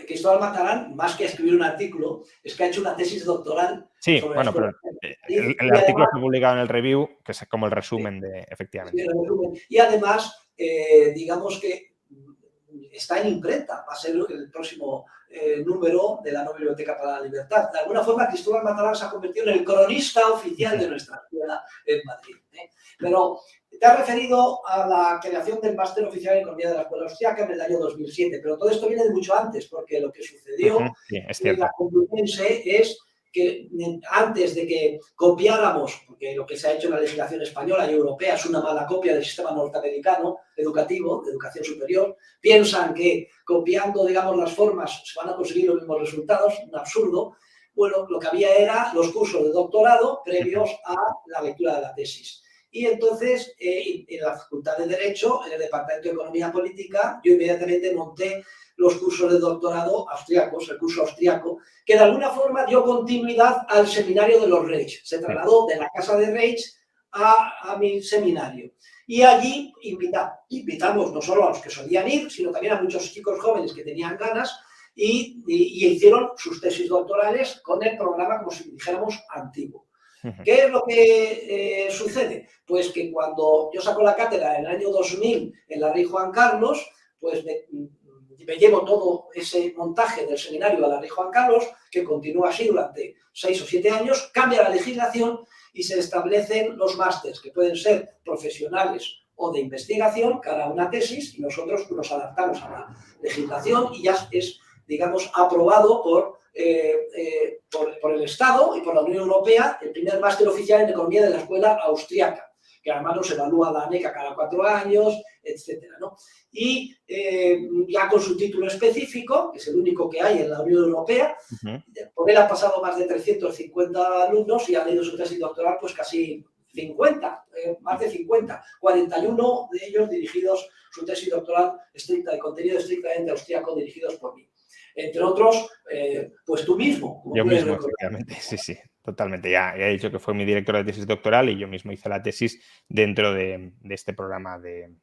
Cristóbal Matarán, más que escribir un artículo, es que ha hecho una tesis doctoral. Sí, sobre bueno, pero el artículo está publicado en el review, que es como el resumen de, efectivamente. Sí, el resumen. Y además, digamos que está en imprenta, va a ser el próximo número de la No Biblioteca para la Libertad. De alguna forma, Cristóbal Matarán se ha convertido en el cronista oficial de nuestra escuela en Madrid. Pero te has referido a la creación del máster oficial en Economía de la Escuela Austríaca en el año 2007, pero todo esto viene de mucho antes, porque lo que sucedió sí, en la Complutense es que antes de que copiáramos, porque lo que se ha hecho en la legislación española y europea es una mala copia del sistema norteamericano educativo, de educación superior, piensan que copiando, digamos, las formas se van a conseguir los mismos resultados, un absurdo. Bueno, lo que había era los cursos de doctorado previos a la lectura de la tesis. Y entonces, en la Facultad de Derecho, en el Departamento de Economía Política, yo inmediatamente monté los cursos de doctorado austriacos, el curso austriaco, que de alguna forma dio continuidad al seminario de los Reich. Se trasladó de la casa de Reich a mi seminario. Y allí invitamos no solo a los que solían ir, sino también a muchos chicos jóvenes que tenían ganas y hicieron sus tesis doctorales con el programa, como si dijéramos, antiguo. ¿Qué es lo que sucede? Pues que cuando yo saco la cátedra en el año 2000 en la Rey Juan Carlos, pues me llevo todo ese montaje del seminario a la Rey Juan Carlos, que continúa así durante 6 o 7 años, cambia la legislación y se establecen los másters, que pueden ser profesionales o de investigación, cara a una tesis, y nosotros nos adaptamos a la legislación y ya es, digamos, aprobado por el Estado y por la Unión Europea el primer máster oficial en Economía de la Escuela Austriaca, que además nos evalúa la ANECA cada 4 años, etcétera, ¿no? Y ya con su título específico, que es el único que hay en la Unión Europea, por él han pasado más de 350 alumnos y han leído su tesis doctoral pues casi 50, más de 50, 41 de ellos dirigidos, su tesis doctoral estricta, de contenido estrictamente austríaco, dirigidos por mí. Entre otros, pues tú mismo. Yo mismo, efectivamente, sí, totalmente. Ya he dicho que fue mi director de tesis doctoral y yo mismo hice la tesis dentro de este programa de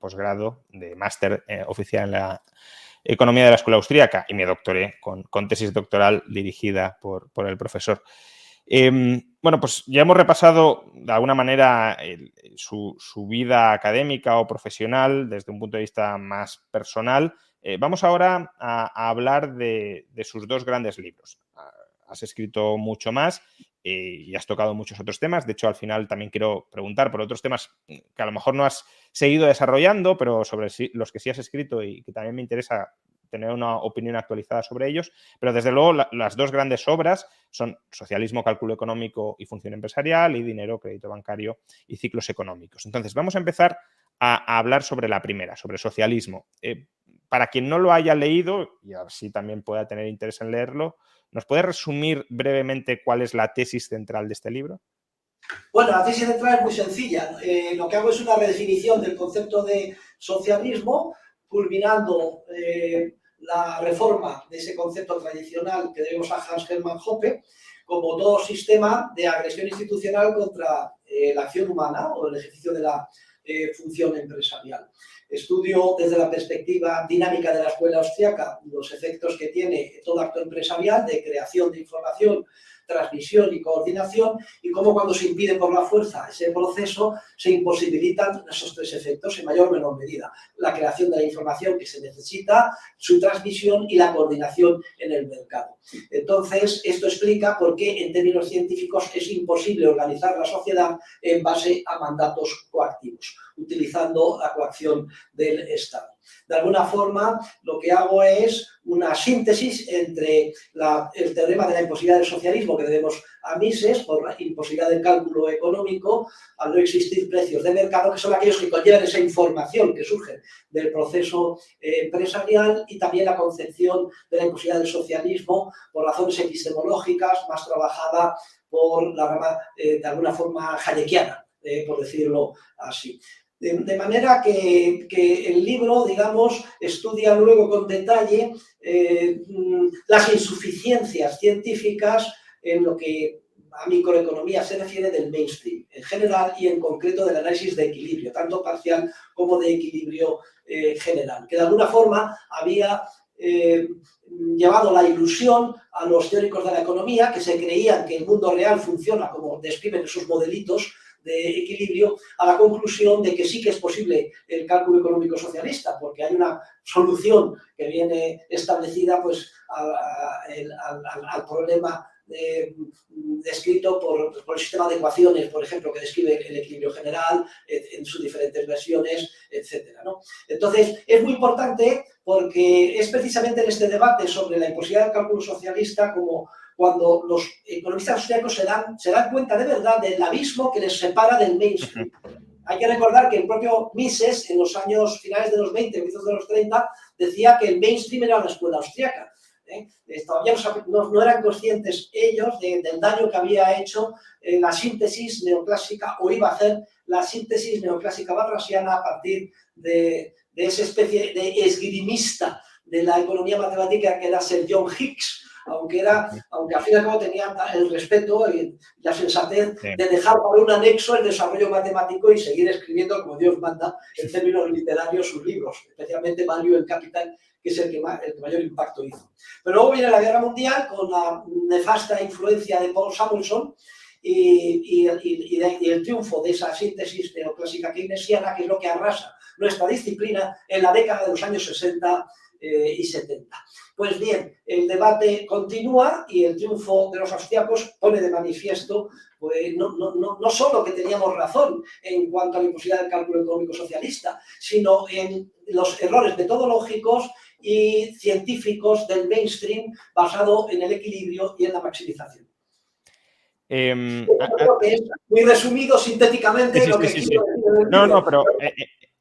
posgrado, de máster oficial Economía de la Escuela Austríaca y me doctoré con tesis doctoral dirigida por el profesor. Bueno, pues ya hemos repasado de alguna manera su vida académica o profesional desde un punto de vista más personal. Vamos ahora a hablar de sus dos grandes libros. Has escrito mucho más y has tocado muchos otros temas. De hecho, al final también quiero preguntar por otros temas que a lo mejor no has seguido desarrollando, pero sobre los que sí has escrito y que también me interesa tener una opinión actualizada sobre ellos. Pero desde luego las dos grandes obras son Socialismo, Cálculo Económico y Función Empresarial y Dinero, Crédito Bancario y Ciclos Económicos. Entonces, vamos a empezar a hablar sobre la primera, sobre socialismo. Para quien no lo haya leído, y así también pueda tener interés en leerlo, ¿nos puede resumir brevemente cuál es la tesis central de este libro? Bueno, la tesis central es muy sencilla. Lo que hago es una redefinición del concepto de socialismo, culminando la reforma de ese concepto tradicional que debemos a Hans Hermann Hoppe, como todo sistema de agresión institucional contra la acción humana o el ejercicio de la función empresarial. Estudio desde la perspectiva dinámica de la escuela austríaca los efectos que tiene todo acto empresarial de creación de información, transmisión y coordinación, y cómo cuando se impide por la fuerza ese proceso se imposibilitan esos tres efectos en mayor o menor medida. La creación de la información que se necesita, su transmisión y la coordinación en el mercado. Entonces, esto explica por qué en términos científicos es imposible organizar la sociedad en base a mandatos coactivos, utilizando la coacción del Estado. De alguna forma, lo que hago es una síntesis entre el teorema de la imposibilidad del socialismo que debemos a Mises, por la imposibilidad del cálculo económico, al no existir precios de mercado, que son aquellos que conllevan esa información que surge del proceso empresarial, y también la concepción de la imposibilidad del socialismo por razones epistemológicas, más trabajada por la rama, de alguna forma, hayekiana, por decirlo así. De manera que el libro, digamos, estudia luego con detalle las insuficiencias científicas en lo que a microeconomía se refiere del mainstream, en general y en concreto del análisis de equilibrio, tanto parcial como de equilibrio general, que de alguna forma había llevado la ilusión a los teóricos de la economía que se creían que el mundo real funciona como describen esos modelitos de equilibrio, a la conclusión de que sí que es posible el cálculo económico socialista, porque hay una solución que viene establecida pues, al problema descrito por el sistema de ecuaciones, por ejemplo, que describe el equilibrio general en sus diferentes versiones, etcétera, ¿no? Entonces, es muy importante porque es precisamente en este debate sobre la imposibilidad del cálculo socialista como cuando los economistas austríacos se dan cuenta de verdad del abismo que les separa del mainstream. Hay que recordar que el propio Mises, en los años finales de los 20, inicios de los 30, decía que el mainstream era la escuela austríaca. Todavía no eran conscientes ellos del daño que había hecho la síntesis neoclásica, o iba a hacer la síntesis neoclásica barrasiana a partir de esa especie de esgrimista de la economía matemática que era Sir John Hicks, aunque al fin y al cabo tenía el respeto y la sensatez de dejar para un anexo el desarrollo matemático y seguir escribiendo como Dios manda en términos literarios sus libros, especialmente Value and Capital, que es el que mayor impacto hizo. Pero luego viene la Guerra Mundial con la nefasta influencia de Paul Samuelson y el triunfo de esa síntesis neoclásica keynesiana, que es lo que arrasa nuestra disciplina en la década de los años 60 y 70. Pues bien, el debate continúa y el triunfo de los austríacos pone de manifiesto pues, no solo que teníamos razón en cuanto a la imposibilidad del cálculo económico socialista, sino en los errores metodológicos y científicos del mainstream basado en el equilibrio y en la maximización. Creo que es muy resumido sintéticamente lo que quiero decir. No, pero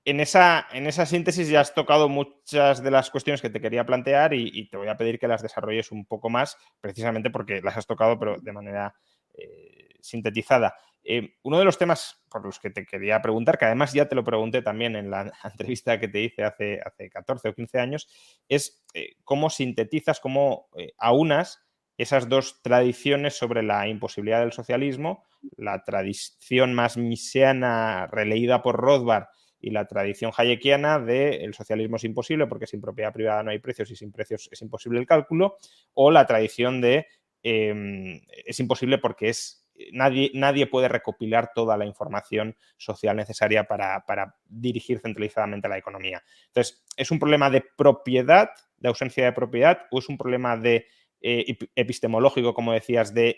en esa síntesis ya has tocado muchas de las cuestiones que te quería plantear y te voy a pedir que las desarrolles un poco más, precisamente porque las has tocado, pero de manera sintetizada. Uno de los temas por los que te quería preguntar, que además ya te lo pregunté también en la entrevista que te hice hace 14 o 15 años, es cómo sintetizas, cómo aunas esas dos tradiciones sobre la imposibilidad del socialismo, la tradición más misesiana releída por Rothbard, y la tradición hayekiana de el socialismo es imposible porque sin propiedad privada no hay precios y sin precios es imposible el cálculo, o la tradición de es imposible porque nadie puede recopilar toda la información social necesaria para dirigir centralizadamente la economía. Entonces, ¿es un problema de propiedad, de ausencia de propiedad, o es un problema de epistemológico, como decías, de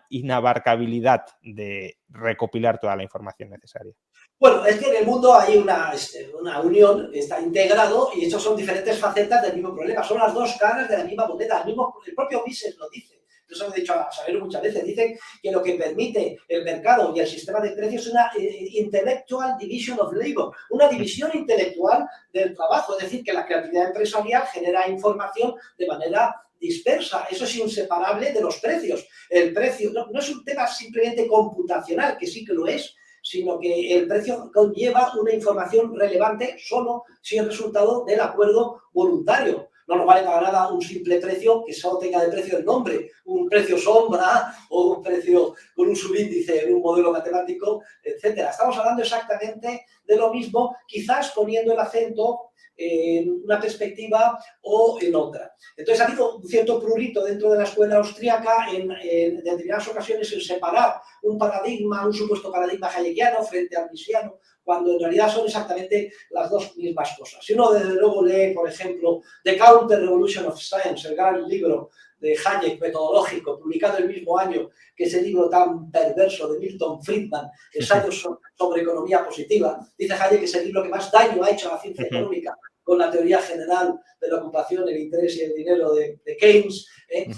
inabarcabilidad de recopilar toda la información necesaria? Bueno, es que en el mundo hay una unión, está integrado, y estos son diferentes facetas del mismo problema. Son las dos caras de la misma moneda. El propio Mises lo dice. Eso lo he dicho a Saber muchas veces. Dicen que lo que permite el mercado y el sistema de precios es una intellectual division of labor, una división intelectual del trabajo. Es decir, que la creatividad empresarial genera información de manera dispersa. Eso es inseparable de los precios. El precio no es un tema simplemente computacional, que sí que lo es, sino que el precio conlleva una información relevante solo si es resultado del acuerdo voluntario. No nos vale para nada un simple precio que solo tenga de precio el nombre, un precio sombra o un precio con un subíndice en un modelo matemático, etcétera. Estamos hablando exactamente de lo mismo, quizás poniendo el acento en una perspectiva o en otra. Entonces ha habido un cierto prurito dentro de la escuela austríaca en determinadas ocasiones en separar un paradigma, un supuesto paradigma hayekiano frente al misiano, cuando en realidad son exactamente las dos mismas cosas. Si uno desde luego lee, por ejemplo, The Counter Revolution of Science, el gran libro de Hayek metodológico, publicado el mismo año que ese libro tan perverso de Milton Friedman, Ensayos sobre economía positiva, dice Hayek que es el libro que más daño ha hecho a la ciencia económica, con la teoría general de la ocupación, el interés y el dinero de Keynes,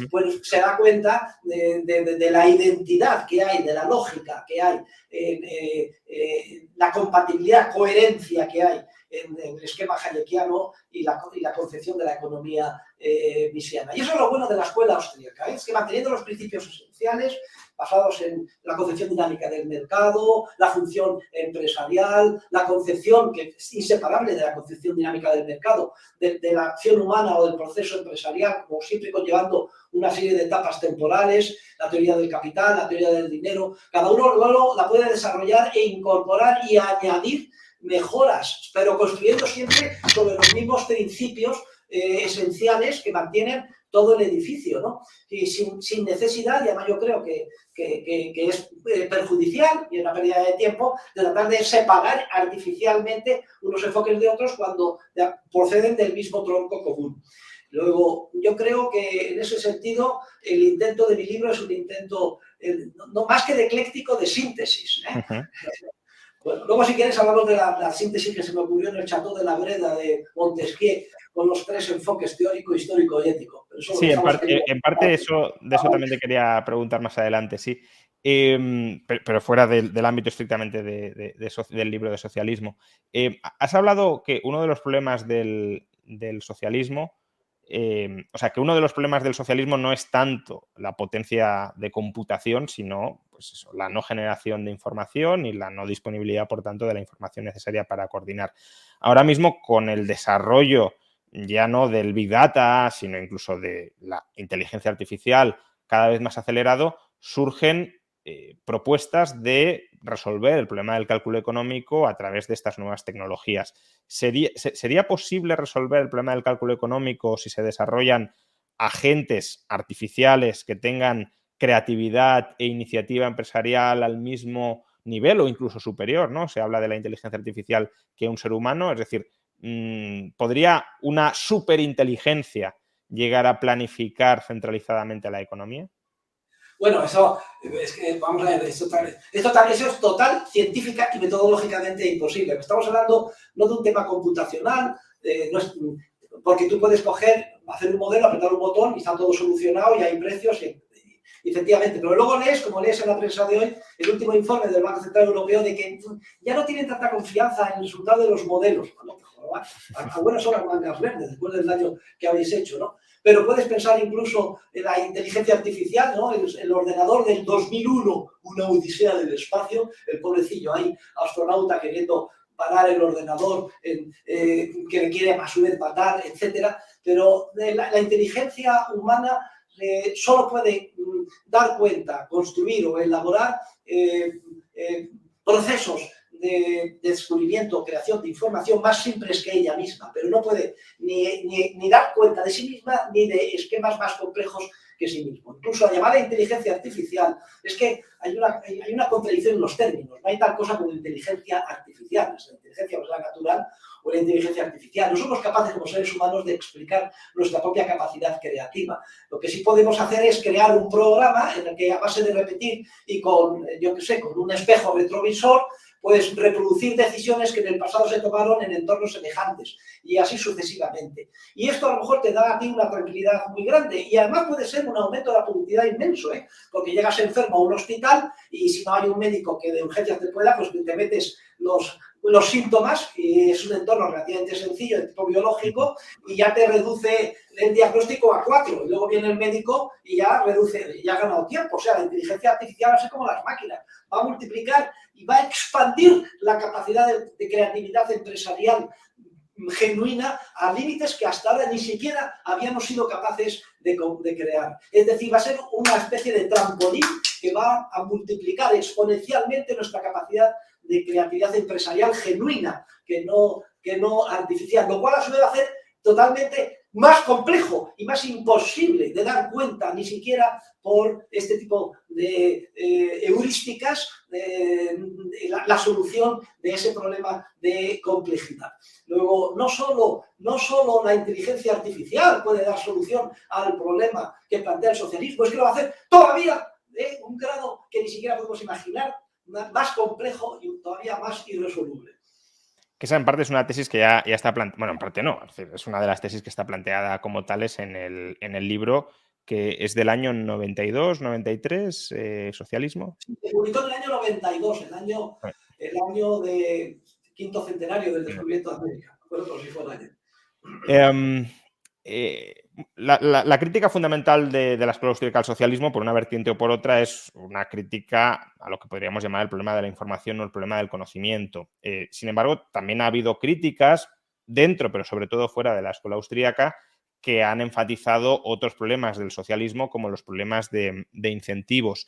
pues se da cuenta de la identidad que hay, de la lógica que hay, la compatibilidad, coherencia que hay en el esquema hayekiano y la concepción de la economía misiana. Y eso es lo bueno de la escuela austríaca, es que manteniendo los principios esenciales basados en la concepción dinámica del mercado, la función empresarial, la concepción que es inseparable de la concepción dinámica del mercado, de la acción humana o del proceso empresarial, como siempre conllevando una serie de etapas temporales, la teoría del capital, la teoría del dinero, cada uno luego la puede desarrollar e incorporar y añadir mejoras, pero construyendo siempre sobre los mismos principios esenciales que mantienen todo el edificio, ¿no? Y sin necesidad, y además yo creo que es perjudicial y una pérdida de tiempo de tratar de separar artificialmente unos enfoques de otros cuando proceden del mismo tronco común. Luego, yo creo que en ese sentido el intento de mi libro es un intento no más que de ecléctico, de síntesis, ¿eh? Bueno, luego si quieres hablamos de la síntesis que se me ocurrió en el Chateau de la Breda de Montesquieu con los tres enfoques teórico, histórico y ético. Pero sí, en parte de eso también te quería preguntar más adelante, sí. Pero fuera del ámbito estrictamente del libro de socialismo. Has hablado que uno de los problemas del socialismo, o sea, que uno de los problemas del socialismo no es tanto la potencia de computación, sino pues eso, la no generación de información y la no disponibilidad, por tanto, de la información necesaria para coordinar. Ahora mismo, con el desarrollo ya no del Big Data, sino incluso de la inteligencia artificial cada vez más acelerado, surgen propuestas de resolver el problema del cálculo económico a través de estas nuevas tecnologías. ¿Sería posible resolver el problema del cálculo económico si se desarrollan agentes artificiales que tengan creatividad e iniciativa empresarial al mismo nivel o incluso superior, ¿no? Se habla de la inteligencia artificial que un ser humano, es decir, ¿podría una superinteligencia llegar a planificar centralizadamente la economía? Bueno, eso es que, vamos a ver, eso es total, científica y metodológicamente imposible. Estamos hablando no de un tema computacional, porque tú puedes hacer un modelo, apretar un botón y está todo solucionado y hay precios y efectivamente, pero luego como lees en la prensa de hoy, el último informe del Banco Central Europeo de que ya no tienen tanta confianza en el resultado de los modelos. Bueno, a buenas horas mangas verdes, después del daño que habéis hecho, ¿no? Pero puedes pensar incluso en la inteligencia artificial, ¿no? El ordenador del 2001, una odisea del espacio, el pobrecillo ahí, astronauta queriendo parar el ordenador, que requiere a su vez matar, etcétera. Pero la inteligencia humana solo puede dar cuenta, construir o elaborar procesos de descubrimiento o creación de información más simples que ella misma, pero no puede ni dar cuenta de sí misma ni de esquemas más complejos que sí mismo. Incluso la llamada inteligencia artificial, es que hay una contradicción en los términos. No hay tal cosa como inteligencia artificial, es la inteligencia natural o la inteligencia artificial. No somos capaces como seres humanos de explicar nuestra propia capacidad creativa. Lo que sí podemos hacer es crear un programa en el que, a base de repetir y con, yo qué sé, con un espejo retrovisor, puedes reproducir decisiones que en el pasado se tomaron en entornos semejantes y así sucesivamente. Y esto a lo mejor te da a ti una tranquilidad muy grande y además puede ser un aumento de la productividad inmenso, ¿eh? Porque llegas enfermo a un hospital y si no hay un médico que de urgencias te pueda, pues te metes los síntomas, y es un entorno relativamente sencillo de tipo biológico, y ya te reduce el diagnóstico a 4, y luego viene el médico y ya reduce, ya ha ganado tiempo. O sea, la inteligencia artificial va a ser como las máquinas, va a multiplicar y va a expandir la capacidad de creatividad empresarial genuina a límites que hasta ahora ni siquiera habíamos sido capaces de crear. Es decir, va a ser una especie de trampolín que va a multiplicar exponencialmente nuestra capacidad de creatividad empresarial genuina, que no artificial, lo cual a su vez va a hacer totalmente más complejo y más imposible de dar cuenta, ni siquiera por este tipo de heurísticas, la solución de ese problema de complejidad. Luego, no solo la inteligencia artificial puede dar solución al problema que plantea el socialismo, es que lo va a hacer todavía de un grado que ni siquiera podemos imaginar, más complejo y todavía más irresoluble. Que esa en parte es una tesis que ya está planteada, bueno, en parte no, es decir, es una de las tesis que está planteada como tales en el libro, que es del año 92, 93, Socialismo. Se publicó en el año 92, el año de quinto centenario del descubrimiento de América. Bueno, si fue el año. La crítica fundamental de la escuela austríaca al socialismo, por una vertiente o por otra, es una crítica a lo que podríamos llamar el problema de la información o el problema del conocimiento. Sin embargo, también ha habido críticas dentro, pero sobre todo fuera de la escuela austríaca, que han enfatizado otros problemas del socialismo, como los problemas de incentivos.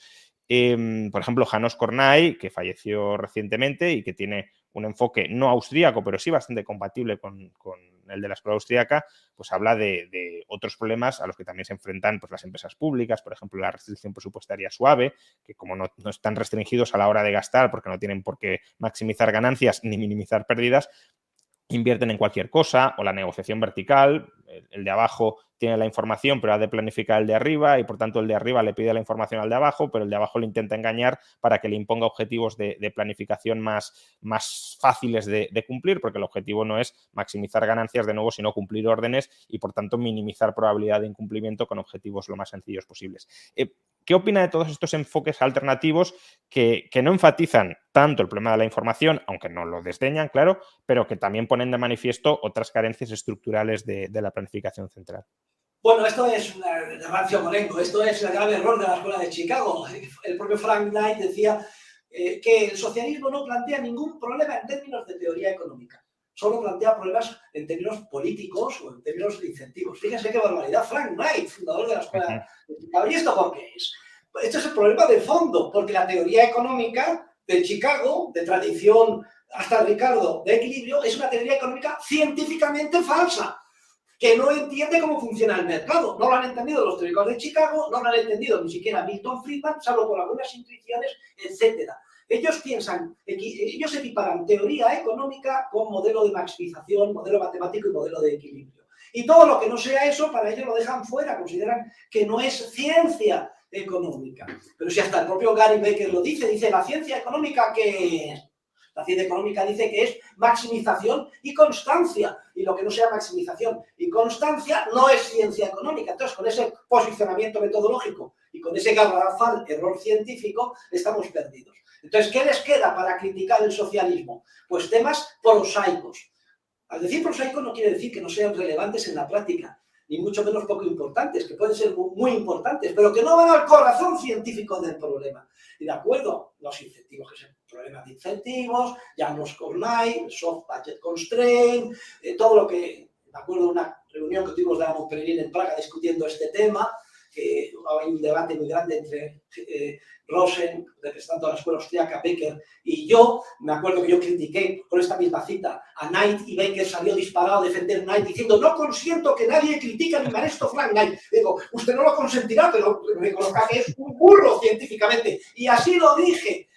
Por ejemplo, János Kornai, que falleció recientemente y que tiene un enfoque no austríaco, pero sí bastante compatible con el de la escuela austríaca, pues habla de otros problemas a los que también se enfrentan, pues, las empresas públicas, por ejemplo, la restricción presupuestaria suave, que como no están restringidos a la hora de gastar porque no tienen por qué maximizar ganancias ni minimizar pérdidas, invierten en cualquier cosa, o la negociación vertical, el de abajo tiene la información pero ha de planificar el de arriba y por tanto el de arriba le pide la información al de abajo, pero el de abajo le intenta engañar para que le imponga objetivos de planificación más fáciles de cumplir, porque el objetivo no es maximizar ganancias de nuevo, sino cumplir órdenes y por tanto minimizar probabilidad de incumplimiento con objetivos lo más sencillos posibles. ¿Qué opina de todos estos enfoques alternativos que no enfatizan tanto el problema de la información, aunque no lo desdeñan, claro, pero que también ponen de manifiesto otras carencias estructurales de la planificación central? Bueno, esto es de rancio molengo, esto es el grave error de la escuela de Chicago. El propio Frank Knight decía que el socialismo no plantea ningún problema en términos de teoría económica, solo plantea problemas en términos políticos o en términos de incentivos. Fíjense qué barbaridad. Frank Knight, fundador de la escuela de Chicago. ¿Y esto por qué es? Este es el problema de fondo, porque la teoría económica de Chicago, de tradición hasta Ricardo de equilibrio, es una teoría económica científicamente falsa, que no entiende cómo funciona el mercado. No lo han entendido los teóricos de Chicago, no lo han entendido ni siquiera Milton Friedman, salvo por algunas intuiciones, etc. Ellos equiparan teoría económica con modelo de maximización, modelo matemático y modelo de equilibrio. Y todo lo que no sea eso, para ellos lo dejan fuera, consideran que no es ciencia económica. Pero si hasta el propio Gary Becker lo dice, ¿la ciencia económica qué es? La ciencia económica dice que es maximización y constancia, y lo que no sea maximización y constancia no es ciencia económica. Entonces, con ese posicionamiento metodológico y con ese garrafal error científico, estamos perdidos. Entonces, ¿qué les queda para criticar el socialismo? Pues temas prosaicos. Al decir prosaico no quiere decir que no sean relevantes en la práctica, ni mucho menos poco importantes, que pueden ser muy importantes, pero que no van al corazón científico del problema. Y de acuerdo, los incentivos, que es el problema de incentivos, János Kornai, soft budget constraint, todo lo que, de acuerdo a una reunión que tuvimos de la Montpellier en Praga discutiendo este tema, que hay un debate muy grande entre Rosen, representando a la escuela austríaca, Becker, y yo. Me acuerdo que yo critiqué con esta misma cita a Knight, y Becker salió disparado a defender a Knight diciendo: no consiento que nadie critique a mi maestro Frank Knight. Digo, usted no lo consentirá, pero reconozca que es un burro científicamente. Y así lo dije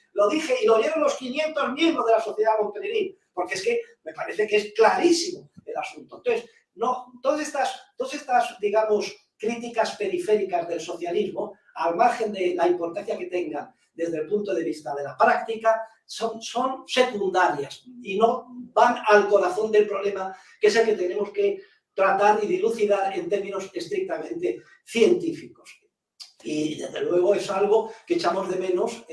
y lo oyeron los 500 miembros de la Sociedad Montpellerin, porque es que me parece que es clarísimo el asunto. Entonces, no, todas estas, digamos, críticas periféricas del socialismo, al margen de la importancia que tengan desde el punto de vista de la práctica, son secundarias y no van al corazón del problema, que es el que tenemos que tratar y dilucidar en términos estrictamente científicos. Y desde luego es algo que echamos de menos,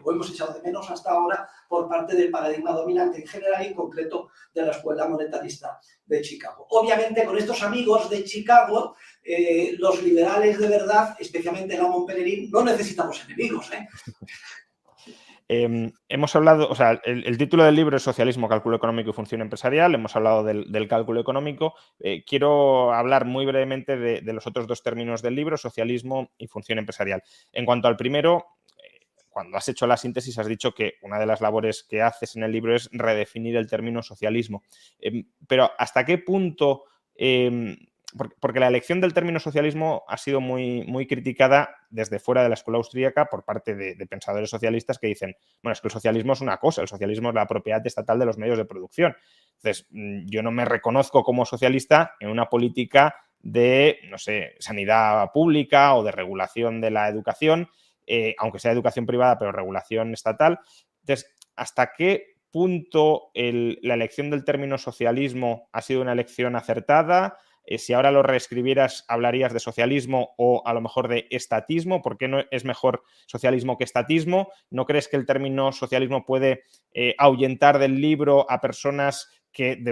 o hemos echado de menos hasta ahora, por parte del paradigma dominante en general y en concreto de la Escuela Monetarista de Chicago. Obviamente, con estos amigos de Chicago, los liberales de verdad, especialmente la Montpellerin, no necesitamos enemigos, ¿eh? Hemos hablado, o sea, el título del libro es Socialismo, Cálculo Económico y Función Empresarial. Hemos hablado del cálculo económico. Quiero hablar muy brevemente de los otros dos términos del libro, socialismo y función empresarial. En cuanto al primero, cuando has hecho la síntesis has dicho que una de las labores que haces en el libro es redefinir el término socialismo. Pero ¿hasta qué punto...? Porque la elección del término socialismo ha sido muy criticada desde fuera de la escuela austríaca por parte de pensadores socialistas que dicen, bueno, es que el socialismo es una cosa, el socialismo es la propiedad estatal de los medios de producción. Entonces, yo no me reconozco como socialista en una política de, no sé, sanidad pública o de regulación de la educación, aunque sea educación privada, pero regulación estatal. Entonces, ¿hasta qué punto la elección del término socialismo ha sido una elección acertada? Si ahora lo reescribieras, ¿hablarías de socialismo o a lo mejor de estatismo? ¿Por qué no es mejor socialismo que estatismo? ¿No crees que el término socialismo puede ahuyentar del libro a personas que,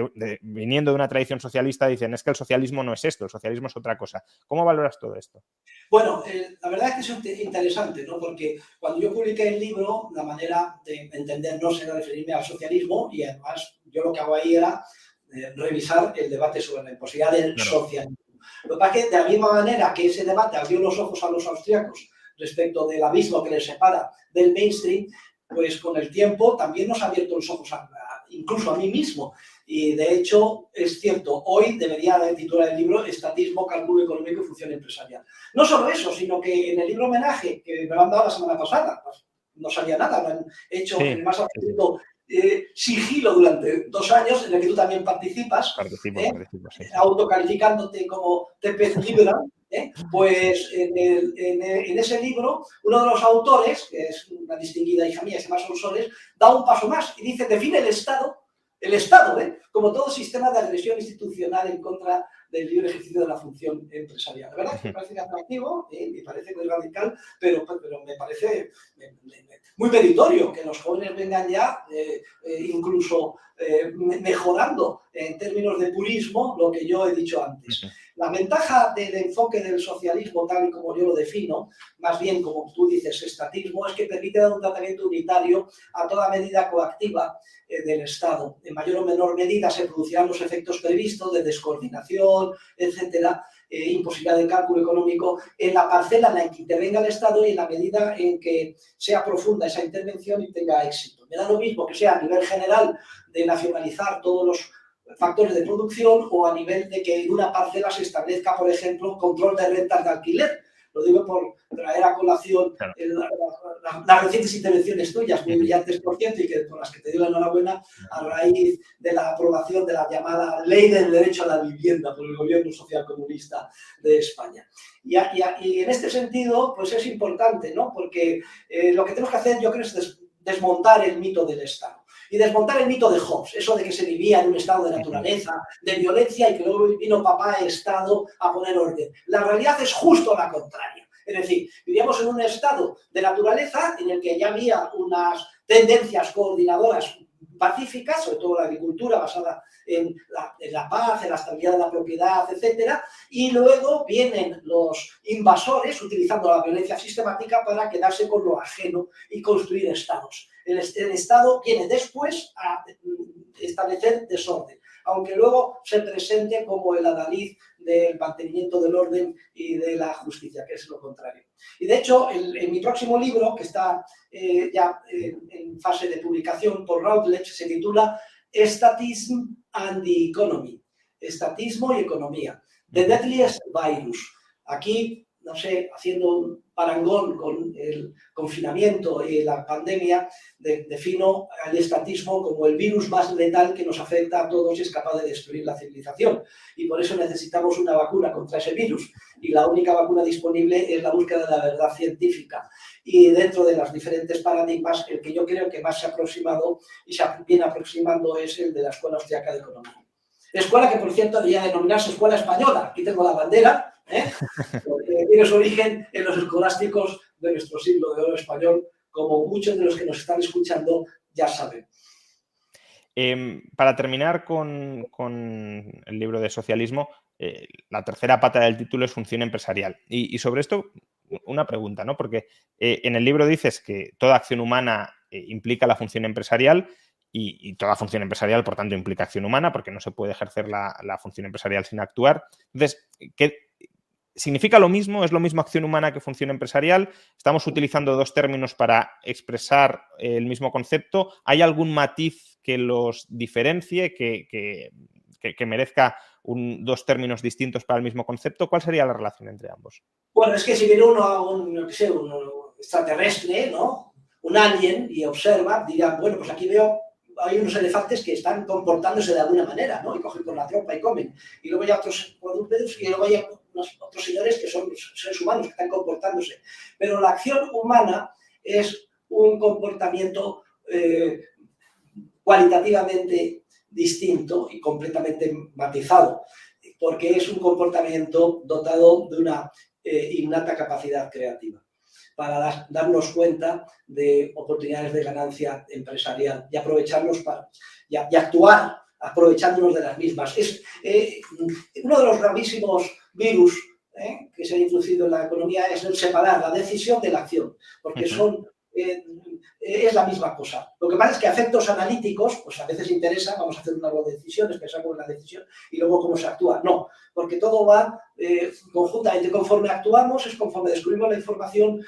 viniendo de una tradición socialista, dicen es que el socialismo no es esto, el socialismo es otra cosa? ¿Cómo valoras todo esto? Bueno, la verdad es que es interesante, ¿no? Porque cuando yo publiqué el libro, la manera de entender no será referirme al socialismo, y además yo lo que hago ahí era revisar el debate sobre la imposibilidad del socialismo. Lo que pasa es que de la misma manera que ese debate abrió los ojos a los austríacos respecto del abismo que les separa del mainstream, pues con el tiempo también nos ha abierto los ojos incluso a mí mismo. Y de hecho, es cierto, hoy debería titular el libro Estatismo, Cálculo Económico y Función Empresarial. No solo eso, sino que en el libro homenaje que me lo han dado la semana pasada, pues no sabía nada, lo han hecho en el más absoluto sigilo durante 2 años, en el que tú también participas, participo, sí. Autocalificándote como Tepez Liberal, pues en ese libro, uno de los autores, que es una distinguida hija mía, que se llama Sonsoles, da un paso más y dice, define el Estado, como todo sistema de agresión institucional en contra del libre ejercicio de la función empresarial. La verdad es que me parece atractivo, me parece muy radical, pero me parece muy meritorio que los jóvenes vengan ya incluso mejorando en términos de purismo lo que yo he dicho antes. La ventaja del enfoque del socialismo, tal y como yo lo defino, más bien como tú dices, estatismo, es que permite dar un tratamiento unitario a toda medida coactiva del Estado. En mayor o menor medida se producirán los efectos previstos de descoordinación, etcétera, imposibilidad de cálculo económico en la parcela en la que intervenga el Estado y en la medida en que sea profunda esa intervención y tenga éxito. Me da lo mismo que sea a nivel general de nacionalizar todos los factores de producción o a nivel de que en una parcela se establezca, por ejemplo, control de rentas de alquiler. Lo digo por traer a colación las recientes intervenciones tuyas, muy brillantes por cierto, y por las que te doy la enhorabuena a raíz de la aprobación de la llamada Ley del Derecho a la Vivienda por el Gobierno Socialcomunista de España. Y en este sentido, pues es importante, ¿no? Porque lo que tenemos que hacer, yo creo, es desmontar el mito del Estado. Y desmontar el mito de Hobbes, eso de que se vivía en un estado de naturaleza, de violencia, y que luego vino papá Estado a poner orden. La realidad es justo la contraria. Es decir, vivíamos en un estado de naturaleza en el que ya había unas tendencias coordinadoras pacíficas, sobre todo la agricultura basada en la paz, en la estabilidad de la propiedad, etcétera, y luego vienen los invasores utilizando la violencia sistemática para quedarse con lo ajeno y construir estados. El Estado viene después a establecer desorden, aunque luego se presente como el adalid del mantenimiento del orden y de la justicia, que es lo contrario. Y de hecho, en mi próximo libro, que está ya en fase de publicación por Routledge, se titula Statism and the Economy, estatismo y economía, The Deadliest Virus. Aquí, no sé, haciendo un parangón con el confinamiento y la pandemia, defino al estatismo como el virus más letal que nos afecta a todos y es capaz de destruir la civilización. Y por eso necesitamos una vacuna contra ese virus. Y la única vacuna disponible es la búsqueda de la verdad científica. Y dentro de los diferentes paradigmas, el que yo creo que más se ha aproximado y se viene aproximando es el de la Escuela Austriaca de Economía. Escuela que, por cierto, debería denominarse Escuela Española. Aquí tengo la bandera, porque tiene su origen en los escolásticos de nuestro siglo de oro español, como muchos de los que nos están escuchando ya saben. Para terminar con el libro de socialismo, la tercera pata del título es función empresarial. Y sobre esto, una pregunta, ¿no? Porque en el libro dices que toda acción humana implica la función empresarial y toda función empresarial, por tanto, implica acción humana, porque no se puede ejercer la función empresarial sin actuar. Entonces, ¿significa lo mismo? ¿Es lo mismo acción humana que función empresarial? ¿Estamos utilizando dos términos para expresar el mismo concepto? ¿Hay algún matiz que los diferencie, que merezca dos términos distintos para el mismo concepto? ¿Cuál sería la relación entre ambos? Bueno, es que si viene uno a un extraterrestre, ¿no? Un alien, y observa, dirá, bueno, pues aquí veo, hay unos elefantes que están comportándose de alguna manera, ¿no? Y cogen con la trompa y comen. Y luego hay otros cuadrúpedos y luego hay otros señores que son seres humanos que están comportándose. Pero la acción humana es un comportamiento cualitativamente distinto y completamente matizado, porque es un comportamiento dotado de una innata capacidad creativa para darnos cuenta de oportunidades de ganancia empresarial y aprovecharnos y actuar aprovechándonos de las mismas. Es uno de los gravísimos virus que se ha introducido en la economía es el separar la decisión de la acción, porque es la misma cosa. Lo que pasa es que a efectos analíticos, pues a veces interesa, vamos a hacer una de decisiones, pensamos en la decisión y luego cómo se actúa. No, porque todo va conjuntamente. Conforme actuamos, es conforme descubrimos la información,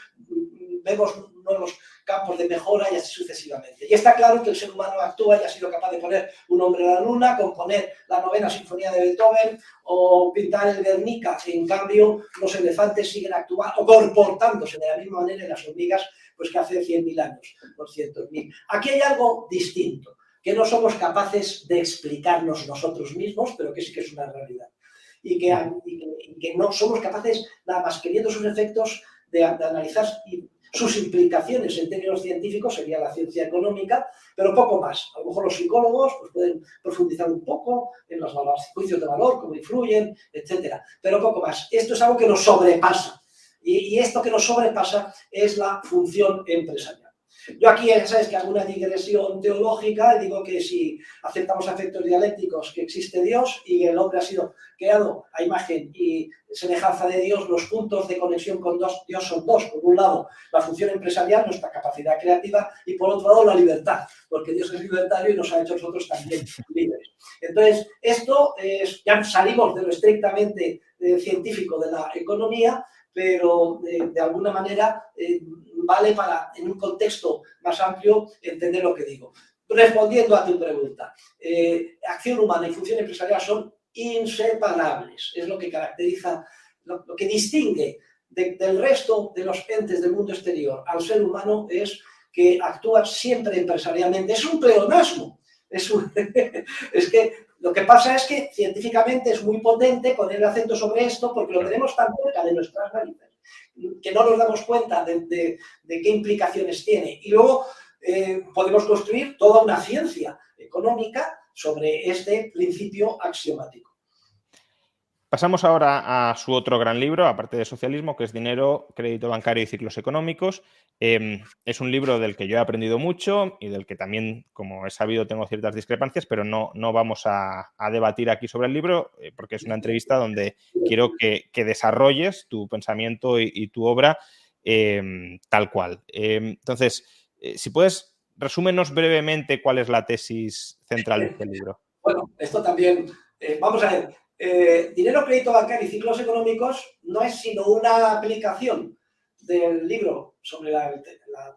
vemos nuevos campos de mejora y así sucesivamente. Y está claro que el ser humano actúa y ha sido capaz de poner un hombre a la luna, componer la novena sinfonía de Beethoven o pintar el Guernica. En cambio, los elefantes siguen actuando o comportándose de la misma manera en las hormigas pues que hace 100.000 años, 200.000. Aquí hay algo distinto, que no somos capaces de explicarnos nosotros mismos, pero que sí que es una realidad. Y que no somos capaces, nada más que viendo sus efectos, de analizar sus implicaciones en términos científicos, sería la ciencia económica, pero poco más. A lo mejor los psicólogos pues, pueden profundizar un poco en los juicios de valor, cómo influyen, etcétera, pero poco más. Esto es algo que nos sobrepasa. Y esto que nos sobrepasa es la función empresarial. Yo aquí, ya sabes que hago una digresión teológica y digo que si aceptamos efectos dialécticos que existe Dios y el hombre ha sido creado a imagen y semejanza de Dios, los puntos de conexión con Dios son dos. Por un lado, la función empresarial, nuestra capacidad creativa, y por otro lado, la libertad, porque Dios es libertario y nos ha hecho nosotros también libres. Entonces, esto ya salimos de lo estrictamente científico de la economía, pero de alguna manera vale para, en un contexto más amplio, entender lo que digo. Respondiendo a tu pregunta, acción humana y función empresarial son inseparables. Es lo que caracteriza, lo que distingue del resto de los entes del mundo exterior al ser humano es que actúa siempre empresarialmente. Es un pleonasmo. Es que lo que pasa es que científicamente es muy potente poner el acento sobre esto porque lo tenemos tan cerca de nuestras narices que no nos damos cuenta de qué implicaciones tiene. Y luego podemos construir toda una ciencia económica sobre este principio axiomático. Pasamos ahora a su otro gran libro, aparte de socialismo, que es Dinero, Crédito Bancario y Ciclos Económicos. Es un libro del que yo he aprendido mucho y del que también, como he sabido, tengo ciertas discrepancias, pero no vamos a debatir aquí sobre el libro porque es una entrevista donde quiero que desarrolles tu pensamiento y tu obra tal cual. Entonces, si puedes, resúmenos brevemente cuál es la tesis central de este libro. Bueno, esto también, vamos a ver. Dinero, crédito bancario y ciclos económicos no es sino una aplicación del libro sobre la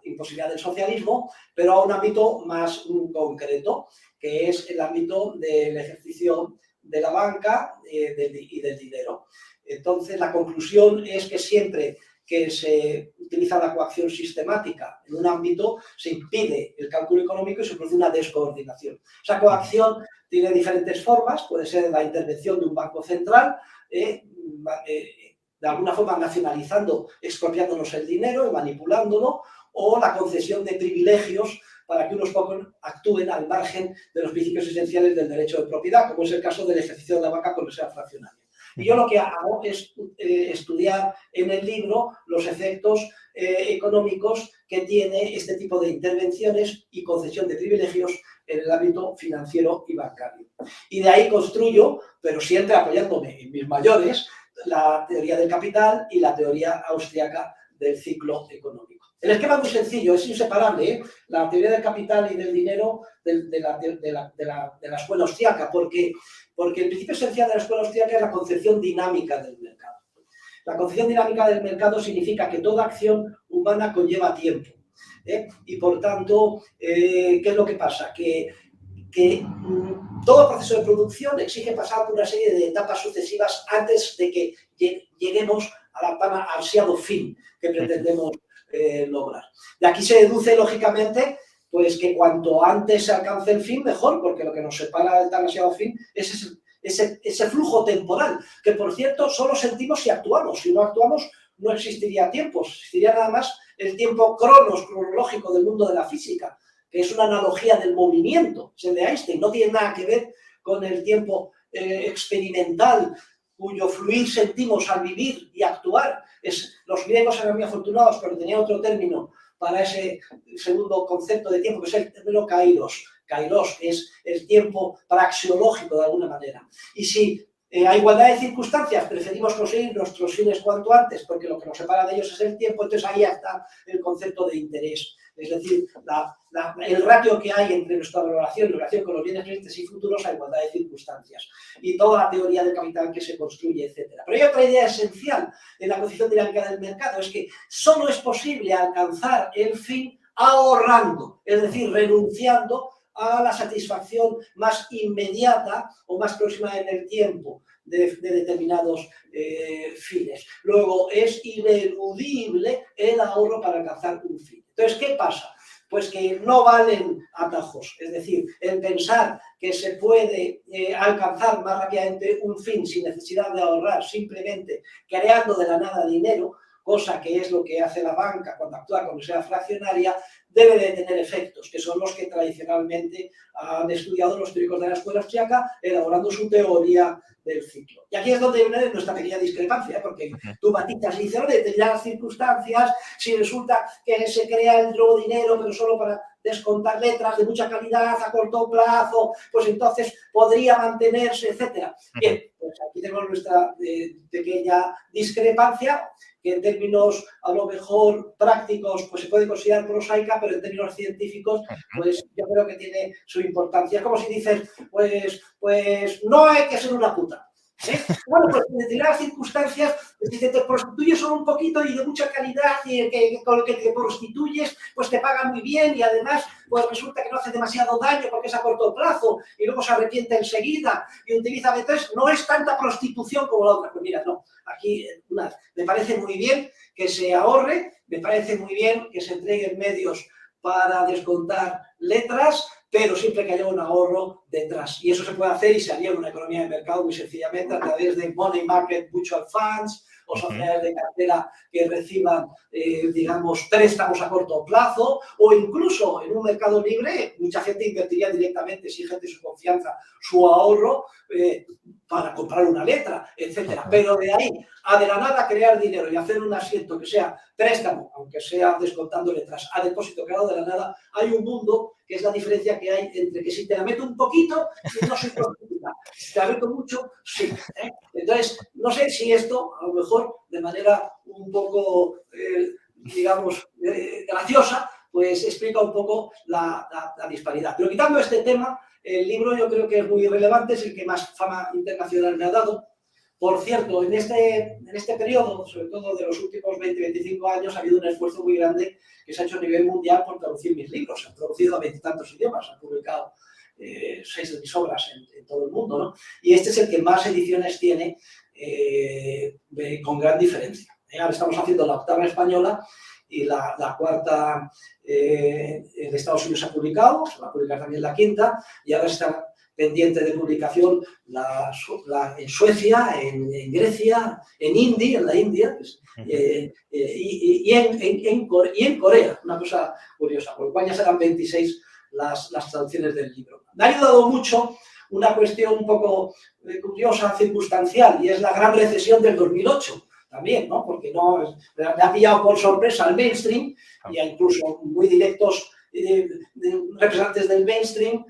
imposibilidad del socialismo, pero a un ámbito más concreto, que es el ámbito del ejercicio de la banca y del dinero. Entonces, la conclusión es que siempre que se utiliza la coacción sistemática en un ámbito, se impide el cálculo económico y se produce una descoordinación. Esa coacción tiene diferentes formas, puede ser la intervención de un banco central, de alguna forma nacionalizando, expropiándonos el dinero y manipulándolo, o la concesión de privilegios para que unos pocos actúen al margen de los principios esenciales del derecho de propiedad, como es el caso del ejercicio de la banca con reserva fraccionaria. Y yo lo que hago es estudiar en el libro los efectos económicos que tiene este tipo de intervenciones y concesión de privilegios en el ámbito financiero y bancario. Y de ahí construyo, pero siempre apoyándome en mis mayores, la teoría del capital y la teoría austriaca del ciclo económico. El esquema es muy sencillo, es inseparable, ¿eh? La teoría del capital y del dinero de la escuela austriaca, porque el principio esencial de la escuela austriaca es la concepción dinámica del mercado. La concepción dinámica del mercado significa que toda acción humana conlleva tiempo, ¿eh? Y por tanto, ¿qué es lo que pasa? Que todo proceso de producción exige pasar por una serie de etapas sucesivas antes de que lleguemos al tan ansiado fin que pretendemos lograr. De aquí se deduce, lógicamente, pues que cuanto antes se alcance el fin, mejor, porque lo que nos separa del tan ansiado fin es ese flujo temporal, que por cierto solo sentimos si actuamos. Si no actuamos, no existiría tiempo, existiría nada más el tiempo cronológico del mundo de la física, que es una analogía del movimiento, es el de Einstein, no tiene nada que ver con el tiempo experimental, cuyo fluir sentimos al vivir y actuar. Los griegos eran muy afortunados, pero tenían otro término para ese segundo concepto de tiempo, que es el término kairos. Kairos es el tiempo praxeológico, de alguna manera. Y si a igualdad de circunstancias preferimos conseguir nuestros fines cuanto antes, porque lo que nos separa de ellos es el tiempo, entonces ahí está el concepto de interés. Es decir, el ratio que hay entre nuestra valoración en relación con los bienes presentes y futuros a igualdad de circunstancias. Y toda la teoría del capital que se construye, etc. Pero hay otra idea esencial en la concepción dinámica del mercado, es que solo es posible alcanzar el fin ahorrando, es decir, renunciando a la satisfacción más inmediata o más próxima en el tiempo de determinados fines. Luego, es ineludible el ahorro para alcanzar un fin. Entonces, ¿qué pasa? Pues que no valen atajos. Es decir, el pensar que se puede alcanzar más rápidamente un fin sin necesidad de ahorrar, simplemente creando de la nada dinero, cosa que es lo que hace la banca cuando actúa con reserva fraccionaria, debe de tener efectos, que son los que tradicionalmente han estudiado los teóricos de la escuela austriaca, elaborando su teoría del ciclo. Y aquí es donde viene nuestra pequeña discrepancia, porque tú matizas y dices, oye, las circunstancias, si resulta que se crea el nuevo dinero, pero solo para descontar letras de mucha calidad a corto plazo, pues entonces podría mantenerse, etc. Bien, pues aquí tenemos nuestra pequeña discrepancia, que en términos a lo mejor prácticos pues se puede considerar prosaica, pero en términos científicos pues yo creo que tiene su importancia. Es como si dices, pues no hay que ser una puta. Bueno, pues en determinadas circunstancias, si te prostituyes solo un poquito y de mucha calidad y con lo que te prostituyes, pues te pagan muy bien y además pues resulta que no hace demasiado daño porque es a corto plazo y luego se arrepiente enseguida y utiliza entonces no es tanta prostitución como la otra. Pues mira, no, aquí me parece muy bien que se ahorre, me parece muy bien que se entreguen medios para descontar letras, pero siempre que haya un ahorro detrás. Y eso se puede hacer y se haría en una economía de mercado muy sencillamente a través de money market mutual funds o sociedades de cartera que reciban, digamos, préstamos a corto plazo, o incluso en un mercado libre, mucha gente invertiría directamente, si gente de su confianza, su ahorro para comprar una letra, etcétera. Pero de ahí a de la nada crear dinero y hacer un asiento que sea préstamo, aunque sea descontando letras, a depósito creado de la nada, hay un mundo que es la diferencia que hay entre que si te la meto un poquito, no soy prostituta. Si te la meto mucho, sí. Entonces, no sé si esto, a lo mejor, de manera un poco, digamos, graciosa, pues explica un poco la disparidad. Pero quitando este tema, el libro yo creo que es muy relevante, es el que más fama internacional me ha dado. Por cierto, en este periodo, sobre todo de los últimos 20-25 años, ha habido un esfuerzo muy grande que se ha hecho a nivel mundial por traducir mis libros. Se han traducido a 20 tantos idiomas, han publicado 6 de mis obras en todo el mundo, ¿no? Y este es el que más ediciones tiene, con gran diferencia. Ahora estamos haciendo la 8ª española y la 4ª en Estados Unidos se ha publicado, se va a publicar también la 5ª, y ahora está pendiente de publicación en Suecia, en Grecia, en la India, y en Corea, una cosa curiosa, por lo cual ya serán 26 las traducciones del libro. Me ha ayudado mucho una cuestión un poco curiosa, circunstancial, y es la gran recesión del 2008. También, ¿no? Porque me ha pillado por sorpresa el mainstream, y incluso muy directos representantes del mainstream,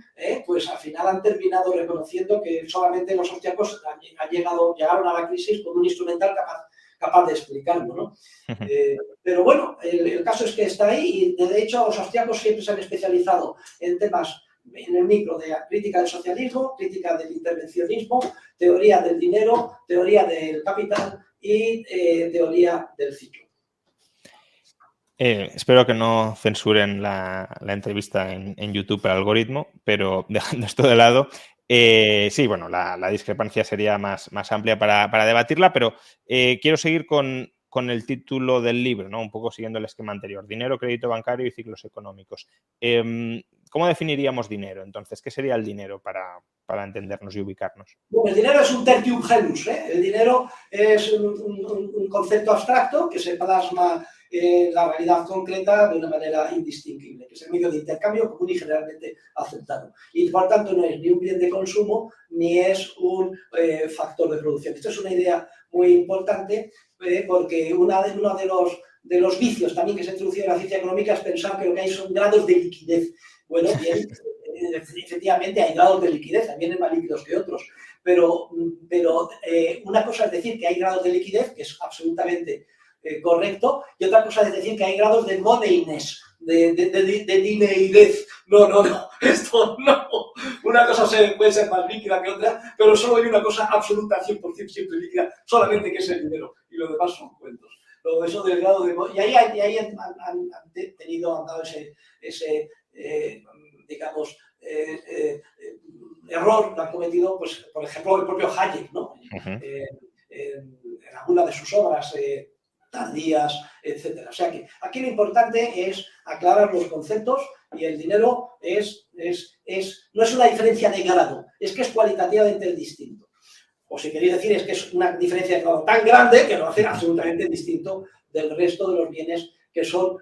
pues al final han terminado reconociendo que solamente los austriacos llegaron a la crisis con un instrumental capaz de explicarlo, ¿no? Pero bueno, el caso es que está ahí, y de hecho los austriacos siempre se han especializado en temas en el micro de crítica del socialismo, crítica del intervencionismo, teoría del dinero, teoría del capital y teoría del ciclo. Espero que no censuren la entrevista en YouTube por algoritmo, pero dejando esto de lado, sí, bueno, la discrepancia sería más amplia para debatirla, pero quiero seguir con el título del libro, ¿no? Un poco siguiendo el esquema anterior: dinero, crédito bancario y ciclos económicos. ¿Cómo definiríamos dinero, entonces? ¿Qué sería el dinero para entendernos y ubicarnos? Bueno, el dinero es un tertium genus, ¿eh? El dinero es un concepto abstracto que se plasma en la realidad concreta de una manera indistinguible, que es el medio de intercambio común y generalmente aceptado. Y por tanto no es ni un bien de consumo ni es un factor de producción. Esto es una idea muy importante, porque uno de los vicios también que se ha introducido en la ciencia económica es pensar que lo que hay son grados de liquidez. Bueno, bien, efectivamente hay grados de liquidez, también hay más líquidos que otros, pero una cosa es decir que hay grados de liquidez, que es absolutamente correcto, y otra cosa es decir que hay grados de moneyness, de dineidez. No, esto no. Una cosa puede ser más líquida que otra, pero solo hay una cosa absoluta, 100% siempre líquida, solamente que es el dinero, y lo demás son cuentos. Todo eso del grado de... Y ahí han dado ese digamos, error que han cometido, pues, por ejemplo, el propio Hayek, ¿no? En alguna de sus obras tardías, etc. O sea que aquí lo importante es aclarar los conceptos, y el dinero no es una diferencia de grado, es que es cualitativamente distinto. O si queréis decir, es que es una diferencia de grado tan grande que lo hace absolutamente distinto del resto de los bienes que son,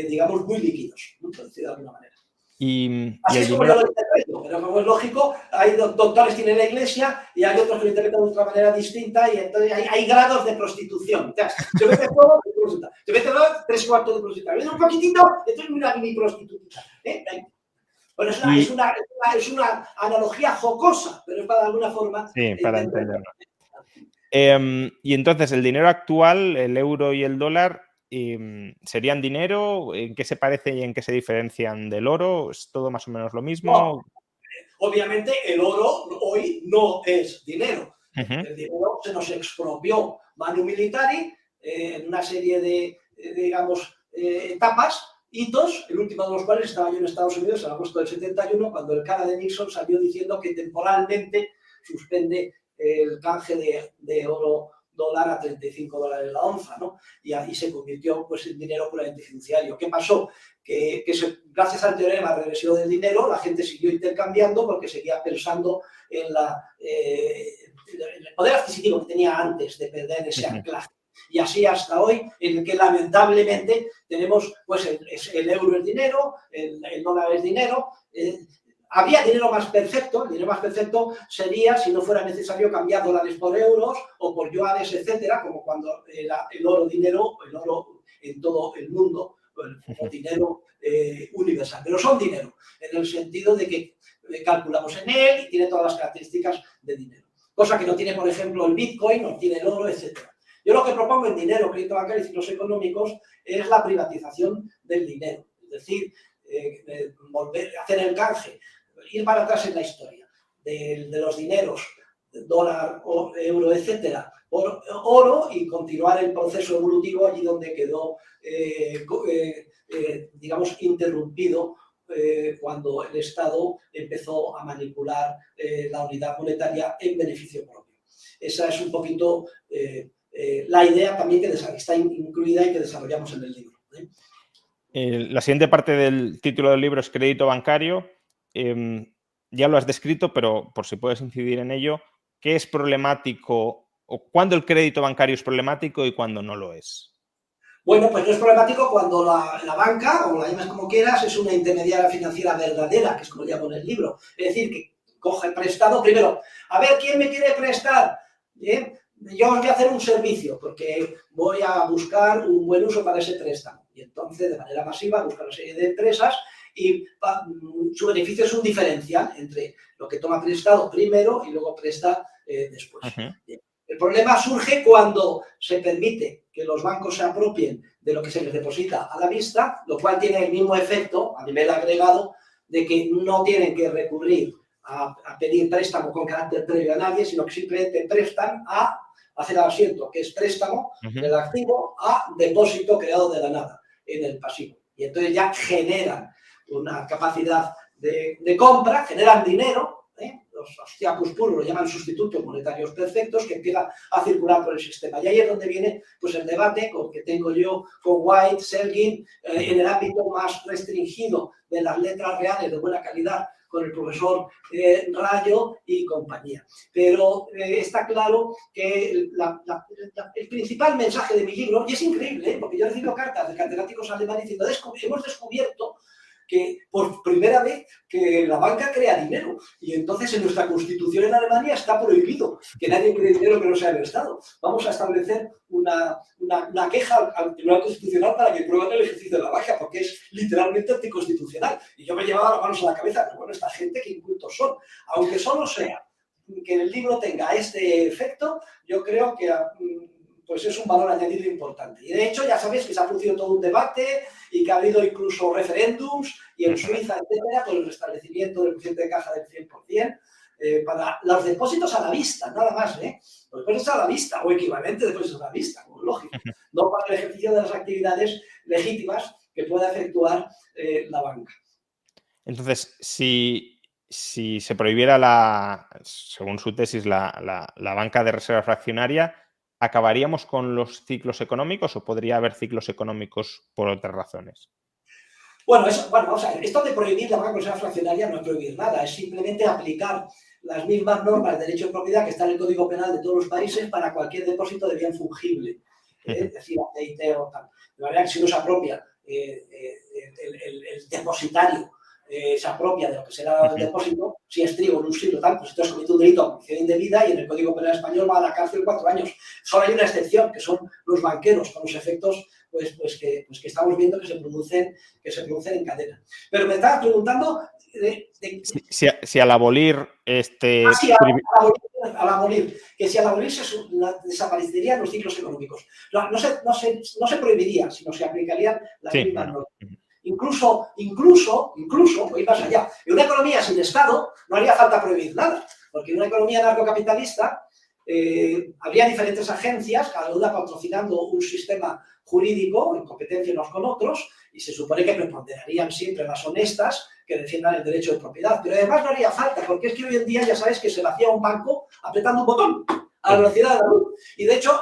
digamos, muy líquidos, ¿no? Por decir de alguna manera. Así es como yo lo interpreto, pero como es lógico, hay doctores tienen la Iglesia y hay otros que lo interpretan de otra manera distinta, y entonces hay grados de prostitución. O sea, se mete todo de prostituta, se mete 3/4 de prostituta, se mete un poquitito, entonces una mini prostituta. Bueno, es una analogía jocosa, pero es para alguna forma... Sí, para entenderlo. Y entonces, el dinero actual, el euro y el dólar, ¿serían dinero? ¿En qué se parece y en qué se diferencian del oro? ¿Es todo más o menos lo mismo? No, obviamente el oro hoy no es dinero. El dinero se nos expropió manu militari en una serie de digamos, etapas, hitos, el último de los cuales estaba yo en Estados Unidos en agosto del 71, cuando el cara de Nixon salió diciendo que temporalmente suspende el canje de oro dólar a $35 la onza, ¿no? Y ahí se convirtió, pues, en dinero puramente fiduciario. ¿Qué pasó? Que gracias al teorema regresivo del dinero, la gente siguió intercambiando porque seguía pensando en el poder adquisitivo que tenía antes de perder ese anclaje. Y así hasta hoy, en el que lamentablemente tenemos, pues, el euro es dinero, el dólar es dinero. Habría dinero más perfecto. El dinero más perfecto sería si no fuera necesario cambiar dólares por euros o por yuanes, etcétera, como cuando era el oro dinero, el oro en todo el mundo, como dinero universal. Pero son dinero, en el sentido de que calculamos en él y tiene todas las características de dinero. Cosa que no tiene, por ejemplo, el Bitcoin, no tiene el oro, etcétera. Yo lo que propongo en dinero, crédito bancario y ciclos económicos es la privatización del dinero. Es decir, hacer el canje ir para atrás en la historia de los dineros, dólar, euro, etcétera, por oro y continuar el proceso evolutivo allí donde quedó, digamos, interrumpido cuando el Estado empezó a manipular la unidad monetaria en beneficio propio. Esa es un poquito la idea también que está incluida y que desarrollamos en el libro. La siguiente parte del título del libro es crédito bancario. Ya lo has descrito, pero por si puedes incidir en ello, ¿qué es problemático o cuándo el crédito bancario es problemático y cuándo no lo es? Bueno, pues no es problemático cuando la banca, o la llamas como quieras, es una intermediaria financiera verdadera, que es como llamo en el libro. Es decir, que coge prestado primero. A ver, ¿quién me quiere prestar? Yo os voy a hacer un servicio, porque voy a buscar un buen uso para ese préstamo. Y entonces, de manera masiva, busca una serie de empresas y su beneficio es un diferencial entre lo que toma prestado primero y luego presta después. El problema surge cuando se permite que los bancos se apropien de lo que se les deposita a la vista, lo cual tiene el mismo efecto a nivel agregado de que no tienen que recurrir a pedir préstamo con carácter previo a nadie, sino que simplemente prestan a hacer el asiento, que es préstamo del activo a depósito creado de la nada en el pasivo. Y entonces ya generan una capacidad de compra, generan dinero, los ostiacus puros lo llaman sustitutos monetarios perfectos, que empiezan a circular por el sistema. Y ahí es donde viene pues, el debate que tengo yo con White, Selgin, en el ámbito más restringido de las letras reales de buena calidad, con el profesor Rayo y compañía. Pero está claro que el principal mensaje de mi libro, y es increíble, porque yo recibo cartas de catedráticos alemanes diciendo hemos descubierto que por primera vez que la banca crea dinero y entonces en nuestra constitución en Alemania está prohibido que nadie cree dinero que no sea del Estado. Vamos a establecer una queja al Tribunal Constitucional para que prueben el ejercicio de la banca porque es literalmente anticonstitucional. Y yo me llevaba las manos a la cabeza, pero bueno, esta gente qué incultos son. Aunque solo sea que el libro tenga este efecto, yo creo que pues es un valor añadido importante. Y de hecho ya sabéis que se ha producido todo un debate y que ha habido incluso referéndums y en Suiza, etcétera, por el restablecimiento del coeficiente de caja del 100%, para los depósitos a la vista, nada más, los depósitos a la vista o equivalente de depósitos a la vista, como lógico, no para el ejercicio de las actividades legítimas que pueda efectuar la banca. Entonces, si se prohibiera, según su tesis, la banca de reserva fraccionaria, ¿acabaríamos con los ciclos económicos o podría haber ciclos económicos por otras razones? Bueno, vamos a ver, esto de prohibir la banca de reserva fraccionaria no es prohibir nada, es simplemente aplicar las mismas normas de derecho de propiedad que están en el Código Penal de todos los países para cualquier depósito de bien fungible, es decir, aceite o tal. De manera que si uno se apropia el depositario se apropia de lo que será el depósito, si es trigo en un siglo tal, pues entonces comete un delito de acumulación indebida y en el Código Penal español va a la cárcel 4 años. Solo hay una excepción, que son los banqueros, con los efectos pues que estamos viendo que se producen en cadena. Pero me estabas preguntando... Si al abolir al abolir, que si al abolir desaparecerían los ciclos económicos. No se prohibiría, sino se aplicarían las mismas normas. Incluso, voy más allá, en una economía sin Estado no haría falta prohibir nada, porque en una economía narcocapitalista habría diferentes agencias, cada una patrocinando un sistema jurídico en competencia unos con otros, y se supone que preponderarían siempre las honestas que defiendan el derecho de propiedad. Pero además no haría falta, porque es que hoy en día ya sabes que se vacía un banco apretando un botón a la velocidad de la luz. Y de hecho,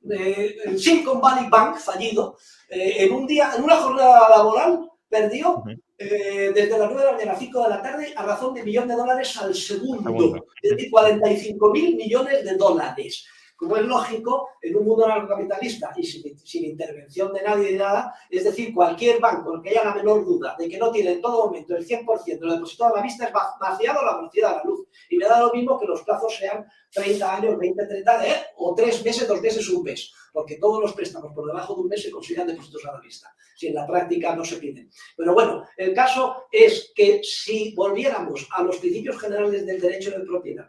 el Silicon Valley Bank fallido, en una jornada laboral, perdió desde las 9 de la mañana a 5 de la tarde a razón de $1 millón al segundo. Es decir, 45.000 millones de dólares. Como es lógico, en un mundo narcocapitalista y sin intervención de nadie ni nada, es decir, cualquier banco que haya la menor duda de que no tiene en todo momento el 100% de lo depositado a la vista es vaciado a la velocidad de la luz. Y me da lo mismo que los plazos sean 30 años, 20, 30, o 3 meses, 2 meses, un mes. Porque todos los préstamos por debajo de un mes se consideran depósitos a la vista, si en la práctica no se piden. Pero bueno, el caso es que si volviéramos a los principios generales del derecho de propiedad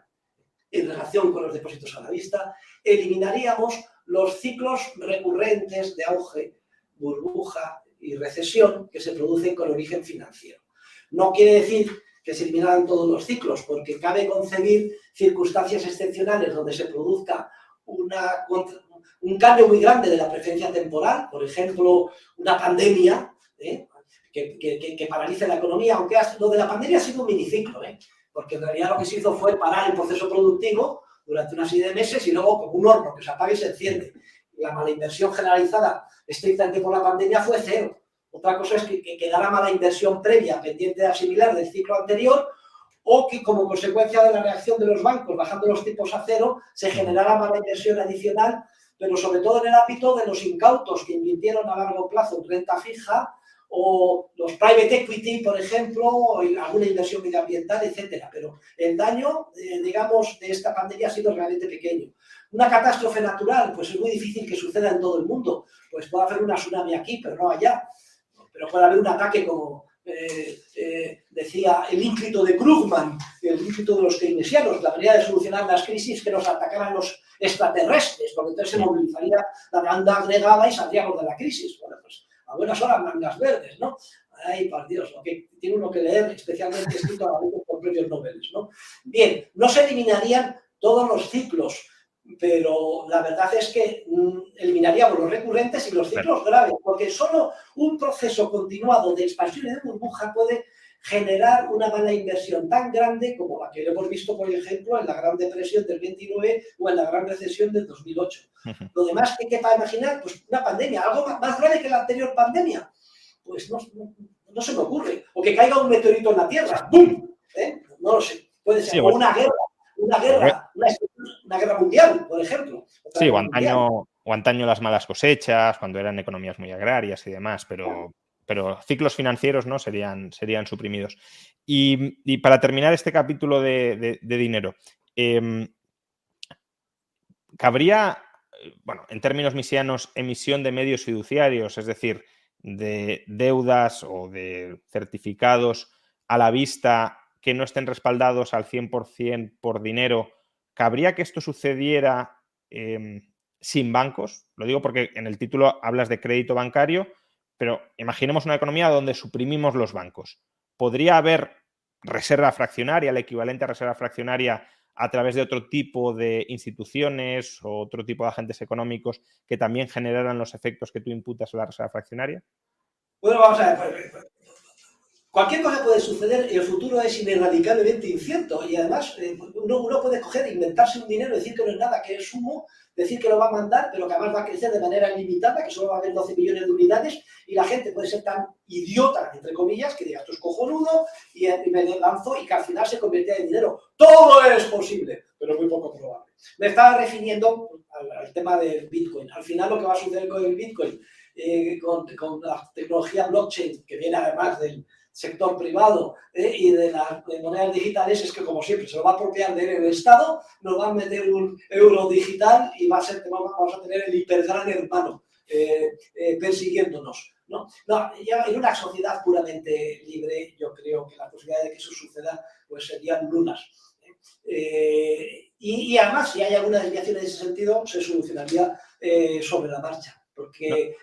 en relación con los depósitos a la vista, eliminaríamos los ciclos recurrentes de auge, burbuja y recesión que se producen con origen financiero. No quiere decir que se eliminaran todos los ciclos, porque cabe concebir circunstancias excepcionales donde se produzca un cambio muy grande de la preferencia temporal, por ejemplo, una pandemia, que paralice la economía, aunque lo de la pandemia ha sido un miniciclo, porque en realidad lo que se hizo fue parar el proceso productivo durante una serie de meses y luego como un horno que se apaga y se enciende. La mala inversión generalizada estrictamente por la pandemia fue cero. Otra cosa es que quedara mala inversión previa pendiente de asimilar del ciclo anterior, o que como consecuencia de la reacción de los bancos bajando los tipos a cero se generara mala inversión adicional, pero sobre todo en el ámbito de los incautos que invirtieron a largo plazo en renta fija, o los private equity, por ejemplo, o alguna inversión medioambiental, etcétera. Pero el daño, digamos, de esta pandemia ha sido realmente pequeño. Una catástrofe natural, pues es muy difícil que suceda en todo el mundo. Pues puede haber una tsunami aquí, pero no allá. Pero puede haber un ataque como decía el ínclito de Krugman, el ínclito de los keynesianos, la manera de solucionar las crisis que nos atacaran los extraterrestres, porque entonces se movilizaría la banda agregada y saldríamos de la crisis. Bueno, pues a buenas horas mangas verdes, ¿no? Ay, por Dios, lo que tiene uno que leer, especialmente escrito a veces por premios Nobel, ¿no? Bien, no se eliminarían todos los ciclos, pero la verdad es que eliminaríamos los recurrentes y los ciclos graves, porque solo un proceso continuado de expansión y de burbuja puede generar una mala inversión tan grande como la que hemos visto, por ejemplo, en la Gran Depresión del 29 o en la Gran Recesión del 2008. Lo demás que quepa imaginar, pues una pandemia, algo más grave que la anterior pandemia, pues no se me ocurre. O que caiga un meteorito en la Tierra, ¡bum! No lo sé, puede ser. Sí, o una guerra mundial, por ejemplo. Sí, o antaño las malas cosechas, cuando eran economías muy agrarias y demás, pero ciclos financieros no serían suprimidos. Y para terminar este capítulo de dinero, ¿cabría, bueno, en términos misianos, emisión de medios fiduciarios, es decir, de deudas o de certificados a la vista que no estén respaldados al 100% por dinero? ¿Cabría que esto sucediera sin bancos? Lo digo porque en el título hablas de crédito bancario, pero imaginemos una economía donde suprimimos los bancos. ¿Podría haber reserva fraccionaria, el equivalente a reserva fraccionaria, a través de otro tipo de instituciones o otro tipo de agentes económicos que también generaran los efectos que tú imputas a la reserva fraccionaria? Bueno, vamos a ver. Cualquier cosa puede suceder y el futuro es ineradicablemente incierto. Y además, uno puede coger, inventarse un dinero, decir que no es nada, que es humo, decir que lo va a mandar, pero que además va a crecer de manera ilimitada, que solo va a haber 12 millones de unidades, y la gente puede ser tan idiota, entre comillas, que diga, esto es cojonudo, y me lanzo, y que al final se convierta en dinero. Todo es posible, pero muy poco probable. Me estaba refiriendo al tema del Bitcoin. Al final lo que va a suceder con el Bitcoin, con la tecnología blockchain, que viene además del sector privado y de las monedas digitales, es que, como siempre, se lo va a apropiar de el Estado, nos va a meter un euro digital y vamos a tener el hipergran hermano persiguiéndonos, ¿no? Ya en una sociedad puramente libre, yo creo que la posibilidad de que eso suceda pues serían nulas. Y además, si hay alguna desviación en ese sentido, se solucionaría sobre la marcha. Porque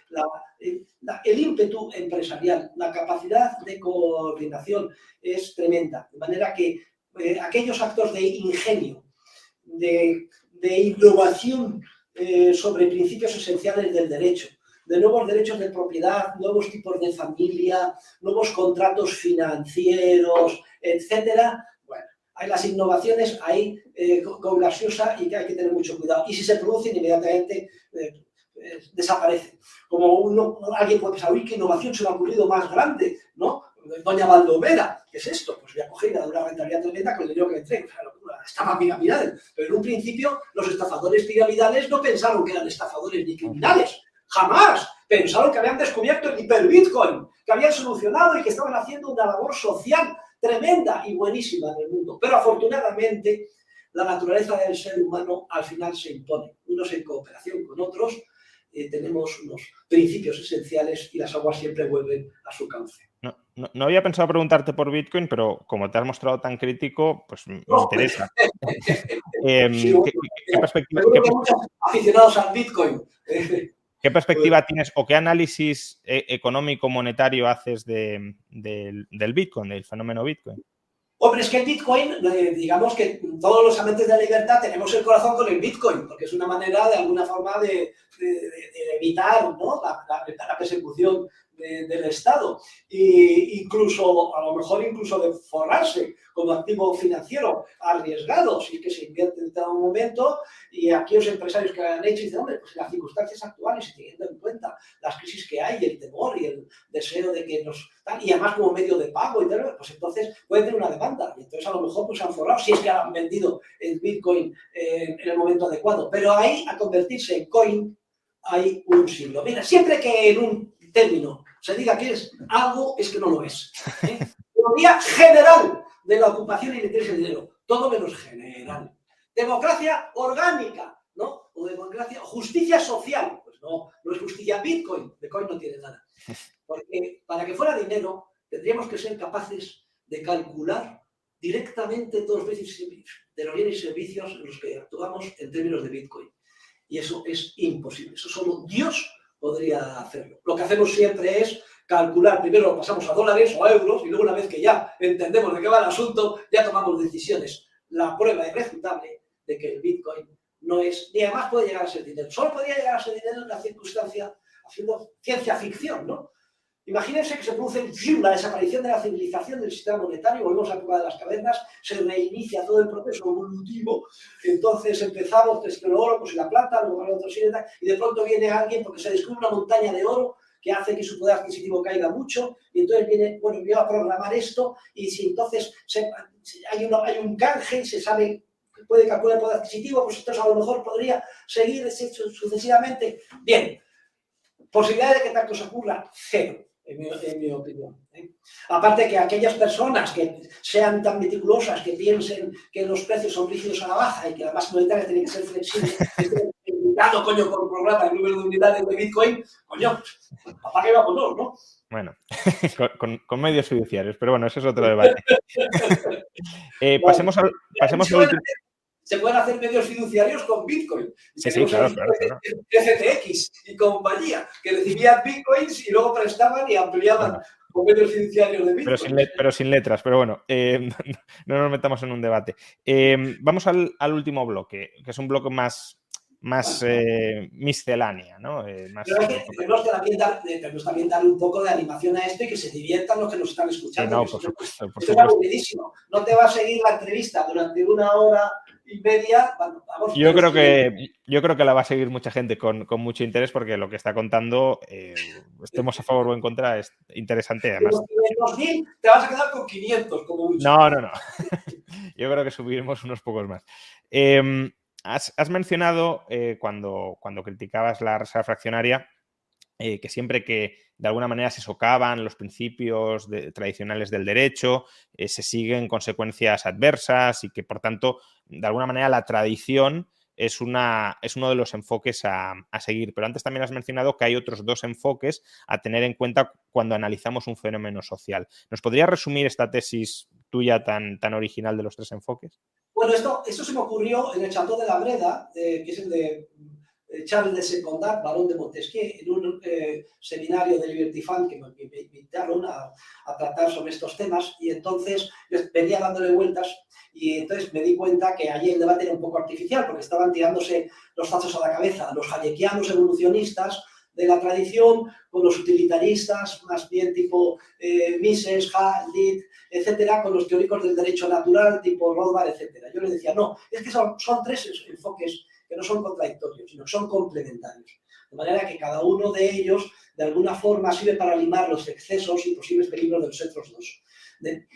el ímpetu empresarial, la capacidad de coordinación es tremenda. De manera que aquellos actos de ingenio, de innovación sobre principios esenciales del derecho, de nuevos derechos de propiedad, nuevos tipos de familia, nuevos contratos financieros, etcétera. Bueno, hay las innovaciones ahí con gaseosa y que hay que tener mucho cuidado. Y si se producen inmediatamente... desaparece. Como alguien puede pensar, uy, qué innovación se me ha ocurrido más grande, ¿no? Doña Baldomera, ¿qué es esto? Pues voy a coger y a dar una rentabilidad tremenda con el dinero que me entregue. O sea, una estafa piramidal. Pero en un principio, los estafadores piramidales no pensaron que eran estafadores ni criminales. ¡Jamás! Pensaron que habían descubierto el hiperbitcoin, que habían solucionado y que estaban haciendo una labor social tremenda y buenísima en el mundo. Pero afortunadamente, la naturaleza del ser humano al final se impone. Unos en cooperación con otros, tenemos unos principios esenciales y las aguas siempre vuelven a su cauce. No había pensado preguntarte por Bitcoin, pero como te has mostrado tan crítico, pues me interesa. ¿Qué perspectiva? Aficionados al Bitcoin. ¿Qué perspectiva tienes o qué análisis económico monetario haces del Bitcoin, del fenómeno Bitcoin? Hombre, es que el Bitcoin, digamos que todos los amantes de la libertad tenemos el corazón con el Bitcoin, porque es una manera, de alguna forma, de evitar, ¿no?, la persecución del Estado. E incluso, a lo mejor, incluso de forrarse como activo financiero arriesgado, si es que se invierte en todo momento, y aquellos empresarios que han hecho, dicen, hombre, pues en las circunstancias actuales, y teniendo en cuenta las crisis que hay, el temor y el deseo de que nos... y además como medio de pago y tal, pues entonces puede tener una demanda. Y entonces a lo mejor pues se han forrado, si es que han vendido el Bitcoin en el momento adecuado. Pero ahí, a convertirse en coin, hay un siglo. Mira, siempre que en un término se diga que es algo, es que no lo es. Teoría general de la ocupación y el interés del dinero. Todo menos general. Democracia orgánica, ¿no? O democracia, justicia social. Pues no, no es justicia Bitcoin. Bitcoin no tiene nada. Porque para que fuera dinero, tendríamos que ser capaces de calcular directamente todos los bienes y servicios en los que actuamos en términos de Bitcoin. Y eso es imposible. Eso solo Dios podría hacerlo. Lo que hacemos siempre es calcular, primero lo pasamos a dólares o a euros, y luego una vez que ya entendemos de qué va el asunto, ya tomamos decisiones. La prueba irrefutable de que el Bitcoin no es, ni además puede llegar a ser dinero. Solo podría llegar a ser dinero en una circunstancia, haciendo ciencia ficción, ¿no? Imagínense que se produce la desaparición de la civilización del sistema monetario, volvemos a la época de las cavernas, se reinicia todo el proceso evolutivo, entonces empezamos pues, con el oro, pues la plata, luego con otros y de pronto viene alguien porque se descubre una montaña de oro que hace que su poder adquisitivo caiga mucho, y entonces viene, bueno, voy a programar esto, y si entonces hay un canje y se sabe que puede calcular el poder adquisitivo, pues entonces a lo mejor podría seguir sucesivamente. Bien, posibilidad de que tal cosa ocurra, cero. En mi opinión. Aparte que aquellas personas que sean tan meticulosas, que piensen que los precios son rígidos a la baja y que la masa monetaria tiene que ser flexible, limitado, coño, por programa el número de unidades de Bitcoin, coño, ¿para qué vamos todos, no? Bueno, con medios fiduciarios, pero bueno, ese es otro debate. Pasemos al último. Se pueden hacer medios fiduciarios con Bitcoin. Sí, claro. FTX y compañía, que recibían Bitcoins y luego prestaban y ampliaban con medios fiduciarios de Bitcoin. Pero sin letras, pero bueno, no nos metamos en un debate. Vamos al último bloque, que es un bloque más miscelánea, ¿no? Pero tenemos también dar un poco de animación a esto y que se diviertan los que nos están escuchando. No, por supuesto. Es aburridísimo. No te va a seguir la entrevista durante 1 hora y media. Vamos, yo creo que la va a seguir mucha gente con mucho interés, porque lo que está contando, estemos a favor o en contra, es interesante. Además, te vas a quedar con 500 como mucho. No. Yo creo que subiremos unos pocos más. Has mencionado cuando criticabas la reserva fraccionaria que siempre que de alguna manera se socavan los principios tradicionales del derecho, se siguen consecuencias adversas y que, por tanto, de alguna manera la tradición es uno de los enfoques a seguir. Pero antes también has mencionado que hay otros 2 enfoques a tener en cuenta cuando analizamos un fenómeno social. ¿Nos podrías resumir esta tesis tuya tan original de los 3 enfoques? Bueno, esto se me ocurrió en el Chateau de la Breda, que es el de Charles de Secondat, barón de Montesquieu, en un seminario de Liberty Fund que me invitaron a tratar sobre estos temas, y entonces venía dándole vueltas y entonces me di cuenta que allí el debate era un poco artificial, porque estaban tirándose los tazos a la cabeza los hayekianos evolucionistas de la tradición con los utilitaristas, más bien tipo Mises, Litt, etcétera, con los teóricos del derecho natural, tipo Rothbard, etcétera. Yo les decía, no, es que son 3 enfoques que no son contradictorios, sino que son complementarios. De manera que cada uno de ellos, de alguna forma, sirve para limar los excesos y posibles peligros de los otros 2.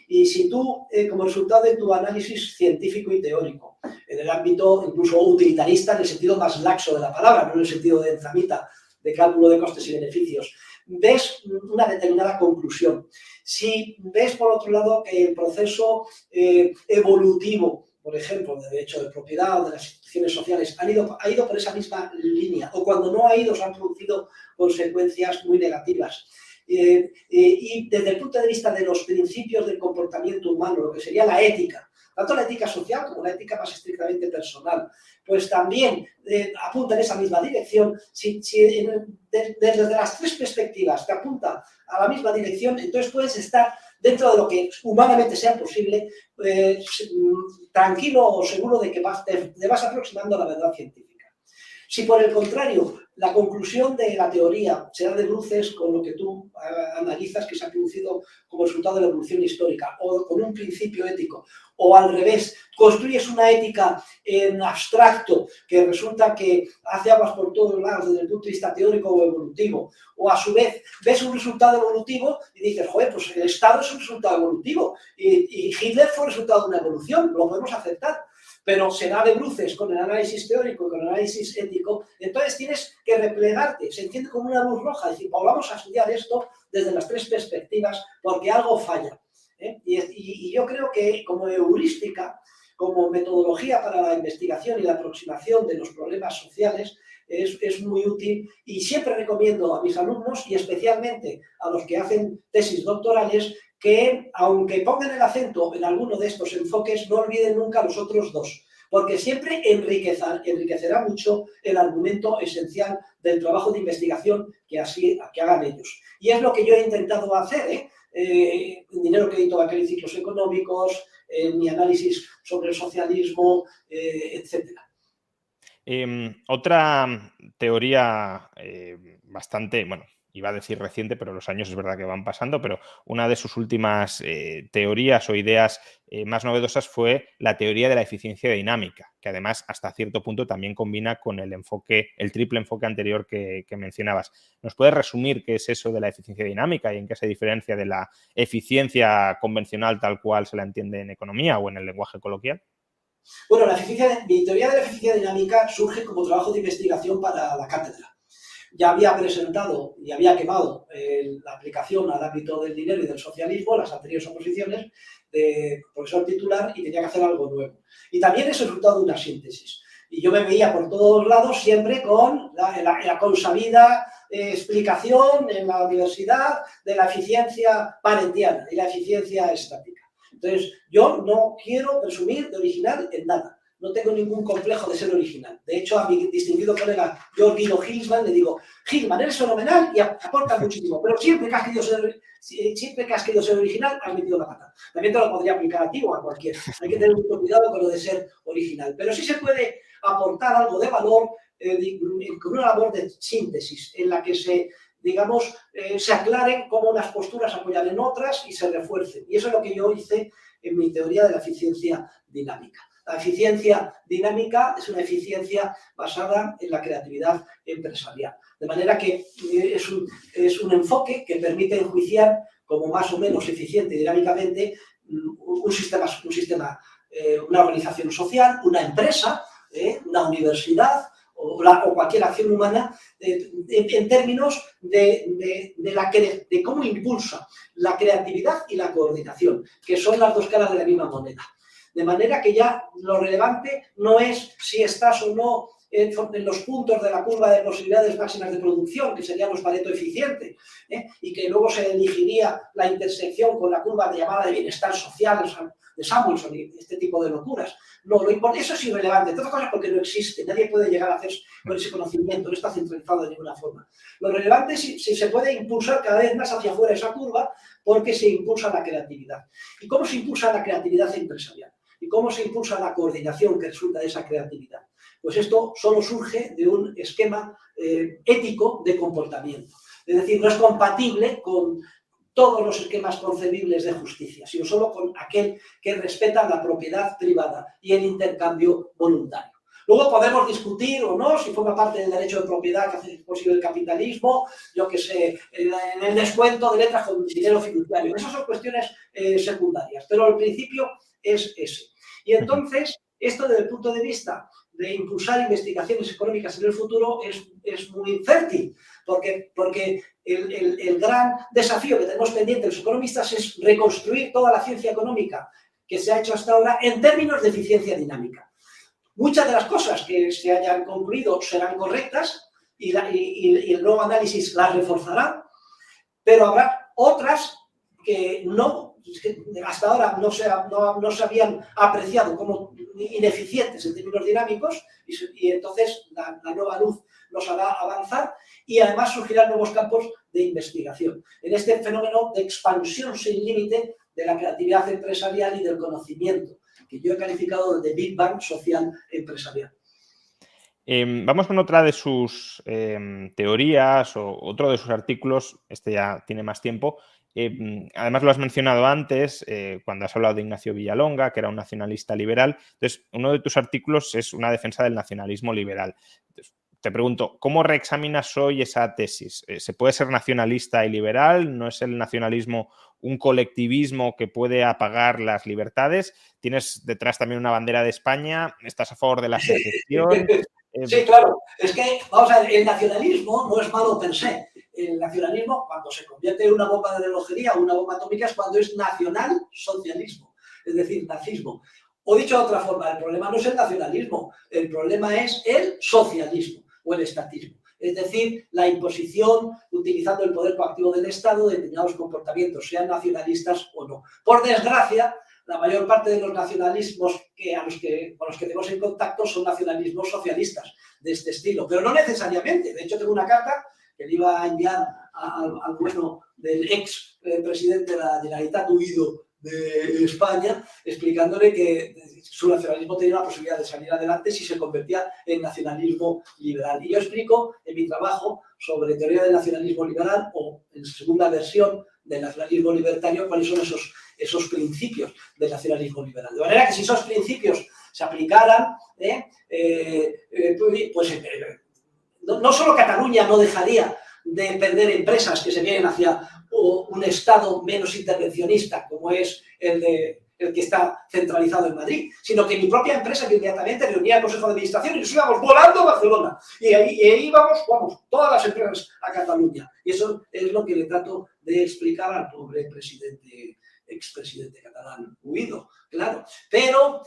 Y si tú, como resultado de tu análisis científico y teórico, en el ámbito incluso utilitarista, en el sentido más laxo de la palabra, no en el sentido de enzamita, de cálculo de costes y beneficios, ves una determinada conclusión. Si ves, por otro lado, que el proceso evolutivo, por ejemplo, de derecho de propiedad o de las instituciones sociales, ha ido por esa misma línea, o cuando no ha ido, se han producido consecuencias muy negativas. Y desde el punto de vista de los principios del comportamiento humano, lo que sería la ética, tanto la ética social como la ética más estrictamente personal, pues también apunta en esa misma dirección. Desde las 3 perspectivas te apunta a la misma dirección, entonces puedes estar dentro de lo que humanamente sea posible, tranquilo o seguro de que te vas aproximando a la verdad científica. Si por el contrario la conclusión de la teoría se da de bruces con lo que tú analizas que se ha producido como resultado de la evolución histórica o con un principio ético, o al revés, construyes una ética en abstracto que resulta que hace aguas por todos lados desde el punto de vista teórico o evolutivo, o a su vez ves un resultado evolutivo y dices, joder, pues el Estado es un resultado evolutivo y Hitler fue resultado de una evolución, lo podemos aceptar. Pero se da de bruces con el análisis teórico y con el análisis ético, entonces tienes que replegarte, se entiende como una luz roja, es decir, pues vamos a estudiar esto desde las tres perspectivas porque algo falla. Y yo creo que como heurística, como metodología para la investigación y la aproximación de los problemas sociales, es muy útil y siempre recomiendo a mis alumnos y especialmente a los que hacen tesis doctorales que, aunque pongan el acento en alguno de estos enfoques, no olviden nunca los otros dos, porque siempre enriquecerá mucho el argumento esencial del trabajo de investigación que hagan ellos. Y es lo que yo he intentado hacer, en Dinero, Crédito Bancario y Ciclos Económicos, en mi análisis sobre el socialismo, etcétera. Otra teoría bastante, bueno, iba a decir reciente, pero los años es verdad que van pasando, pero una de sus últimas teorías o ideas más novedosas fue la teoría de la eficiencia dinámica, que además hasta cierto punto también combina con el triple enfoque anterior que mencionabas. ¿Nos puedes resumir qué es eso de la eficiencia dinámica y en qué se diferencia de la eficiencia convencional tal cual se la entiende en economía o en el lenguaje coloquial? Bueno, mi teoría de la eficiencia dinámica surge como trabajo de investigación para la cátedra. Ya había presentado y había quemado la aplicación al ámbito del dinero y del socialismo, las anteriores oposiciones de profesor titular, y tenía que hacer algo nuevo. Y también es el resultado de una síntesis. Y yo me veía por todos lados siempre con la consabida explicación en la universidad de la eficiencia paretiana y la eficiencia estática. Entonces, yo no quiero presumir de original en nada. No tengo ningún complejo de ser original. De hecho, a mi distinguido colega Georg Guido Hülsmann le digo, Hülsmann, eres fenomenal y aportas muchísimo, pero siempre que has querido ser original, has metido la pata. También te lo podría aplicar a ti o a cualquiera. Hay que tener mucho cuidado con lo de ser original. Pero sí se puede aportar algo de valor con una labor de síntesis en la que se aclaren cómo unas posturas apoyan en otras y se refuercen. Y eso es lo que yo hice en mi teoría de la eficiencia dinámica. La eficiencia dinámica es una eficiencia basada en la creatividad empresarial. De manera que es un enfoque que permite enjuiciar como más o menos eficiente dinámicamente una organización social, una empresa, una universidad o cualquier acción humana en términos de cómo impulsa la creatividad y la coordinación, que son las dos caras de la misma moneda. De manera que ya lo relevante no es si estás o no en los puntos de la curva de posibilidades máximas de producción, que serían los Pareto eficientes, y que luego se elegiría la intersección con la curva de llamada de bienestar social de Samuelson y este tipo de locuras. No, eso es irrelevante, entre otras cosas porque no existe, nadie puede llegar a hacer con ese conocimiento, no está centralizado de ninguna forma. Lo relevante es si se puede impulsar cada vez más hacia afuera esa curva porque se impulsa la creatividad. ¿Y cómo se impulsa la creatividad empresarial? ¿Y cómo se impulsa la coordinación que resulta de esa creatividad? Pues esto solo surge de un esquema ético de comportamiento. Es decir, no es compatible con todos los esquemas concebibles de justicia, sino solo con aquel que respeta la propiedad privada y el intercambio voluntario. Luego podemos discutir o no si forma parte del derecho de propiedad que hace posible el capitalismo, yo que sé, en el descuento de letras con dinero fiduciario. Esas son cuestiones secundarias, pero el principio es ese. Y entonces, esto desde el punto de vista de impulsar investigaciones económicas en el futuro es muy fértil, porque el gran desafío que tenemos pendiente los economistas es reconstruir toda la ciencia económica que se ha hecho hasta ahora en términos de eficiencia dinámica. Muchas de las cosas que se hayan concluido serán correctas y el nuevo análisis las reforzará, pero habrá otras que no hasta ahora no se habían apreciado como ineficientes en términos dinámicos y entonces la nueva luz nos hará avanzar y además surgirán nuevos campos de investigación en este fenómeno de expansión sin límite de la creatividad empresarial y del conocimiento, que yo he calificado de Big Bang social empresarial. Vamos con otra de sus teorías o otro de sus artículos, este ya tiene más tiempo. Además lo has mencionado antes, cuando has hablado de Ignacio Villalonga, que era un nacionalista liberal. Entonces, uno de tus artículos es una defensa del nacionalismo liberal. Entonces, te pregunto, ¿cómo reexaminas hoy esa tesis? ¿Se puede ser nacionalista y liberal? ¿No es el nacionalismo un colectivismo que puede apagar las libertades? ¿Tienes detrás también una bandera de España? ¿Estás a favor de la secesión? Sí, claro. Es que, vamos a ver, el nacionalismo no es malo per se. El nacionalismo, cuando se convierte en una bomba de relojería o una bomba atómica, es cuando es nacional socialismo, es decir, nazismo. O dicho de otra forma, el problema no es el nacionalismo, el problema es el socialismo o el estatismo. Es decir, la imposición, utilizando el poder coactivo del Estado, de determinados comportamientos, sean nacionalistas o no. Por desgracia, la mayor parte de los nacionalismos con los que tenemos en contacto son nacionalismos socialistas de este estilo, pero no necesariamente. De hecho, tengo una carta que le iba a enviar al bueno del ex presidente de la Generalitat huido de España, explicándole que su nacionalismo tenía la posibilidad de salir adelante si se convertía en nacionalismo liberal. Y yo explico en mi trabajo sobre teoría del nacionalismo liberal o en segunda versión del nacionalismo libertario cuáles son esos principios del nacionalismo liberal. De manera que si esos principios se aplicaran, no solo Cataluña no dejaría de perder empresas que se vienen hacia un Estado menos intervencionista, como es el que está centralizado en Madrid, sino que mi propia empresa que inmediatamente reunía el Consejo de Administración y nos íbamos volando a Barcelona. Y ahí vamos, todas las empresas a Cataluña. Y eso es lo que le trato de explicar al pobre expresidente catalán huido, claro. Pero,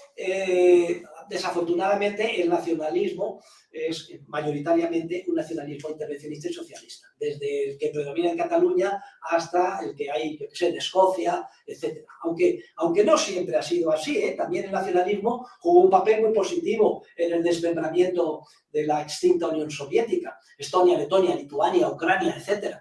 desafortunadamente, el nacionalismo es mayoritariamente un nacionalismo intervencionista y socialista, desde el que predomina en Cataluña hasta el que hay, yo que sé, en Escocia, etc. Aunque no siempre ha sido así, también el nacionalismo jugó un papel muy positivo en el desmembramiento de la extinta Unión Soviética, Estonia, Letonia, Lituania, Ucrania, etc.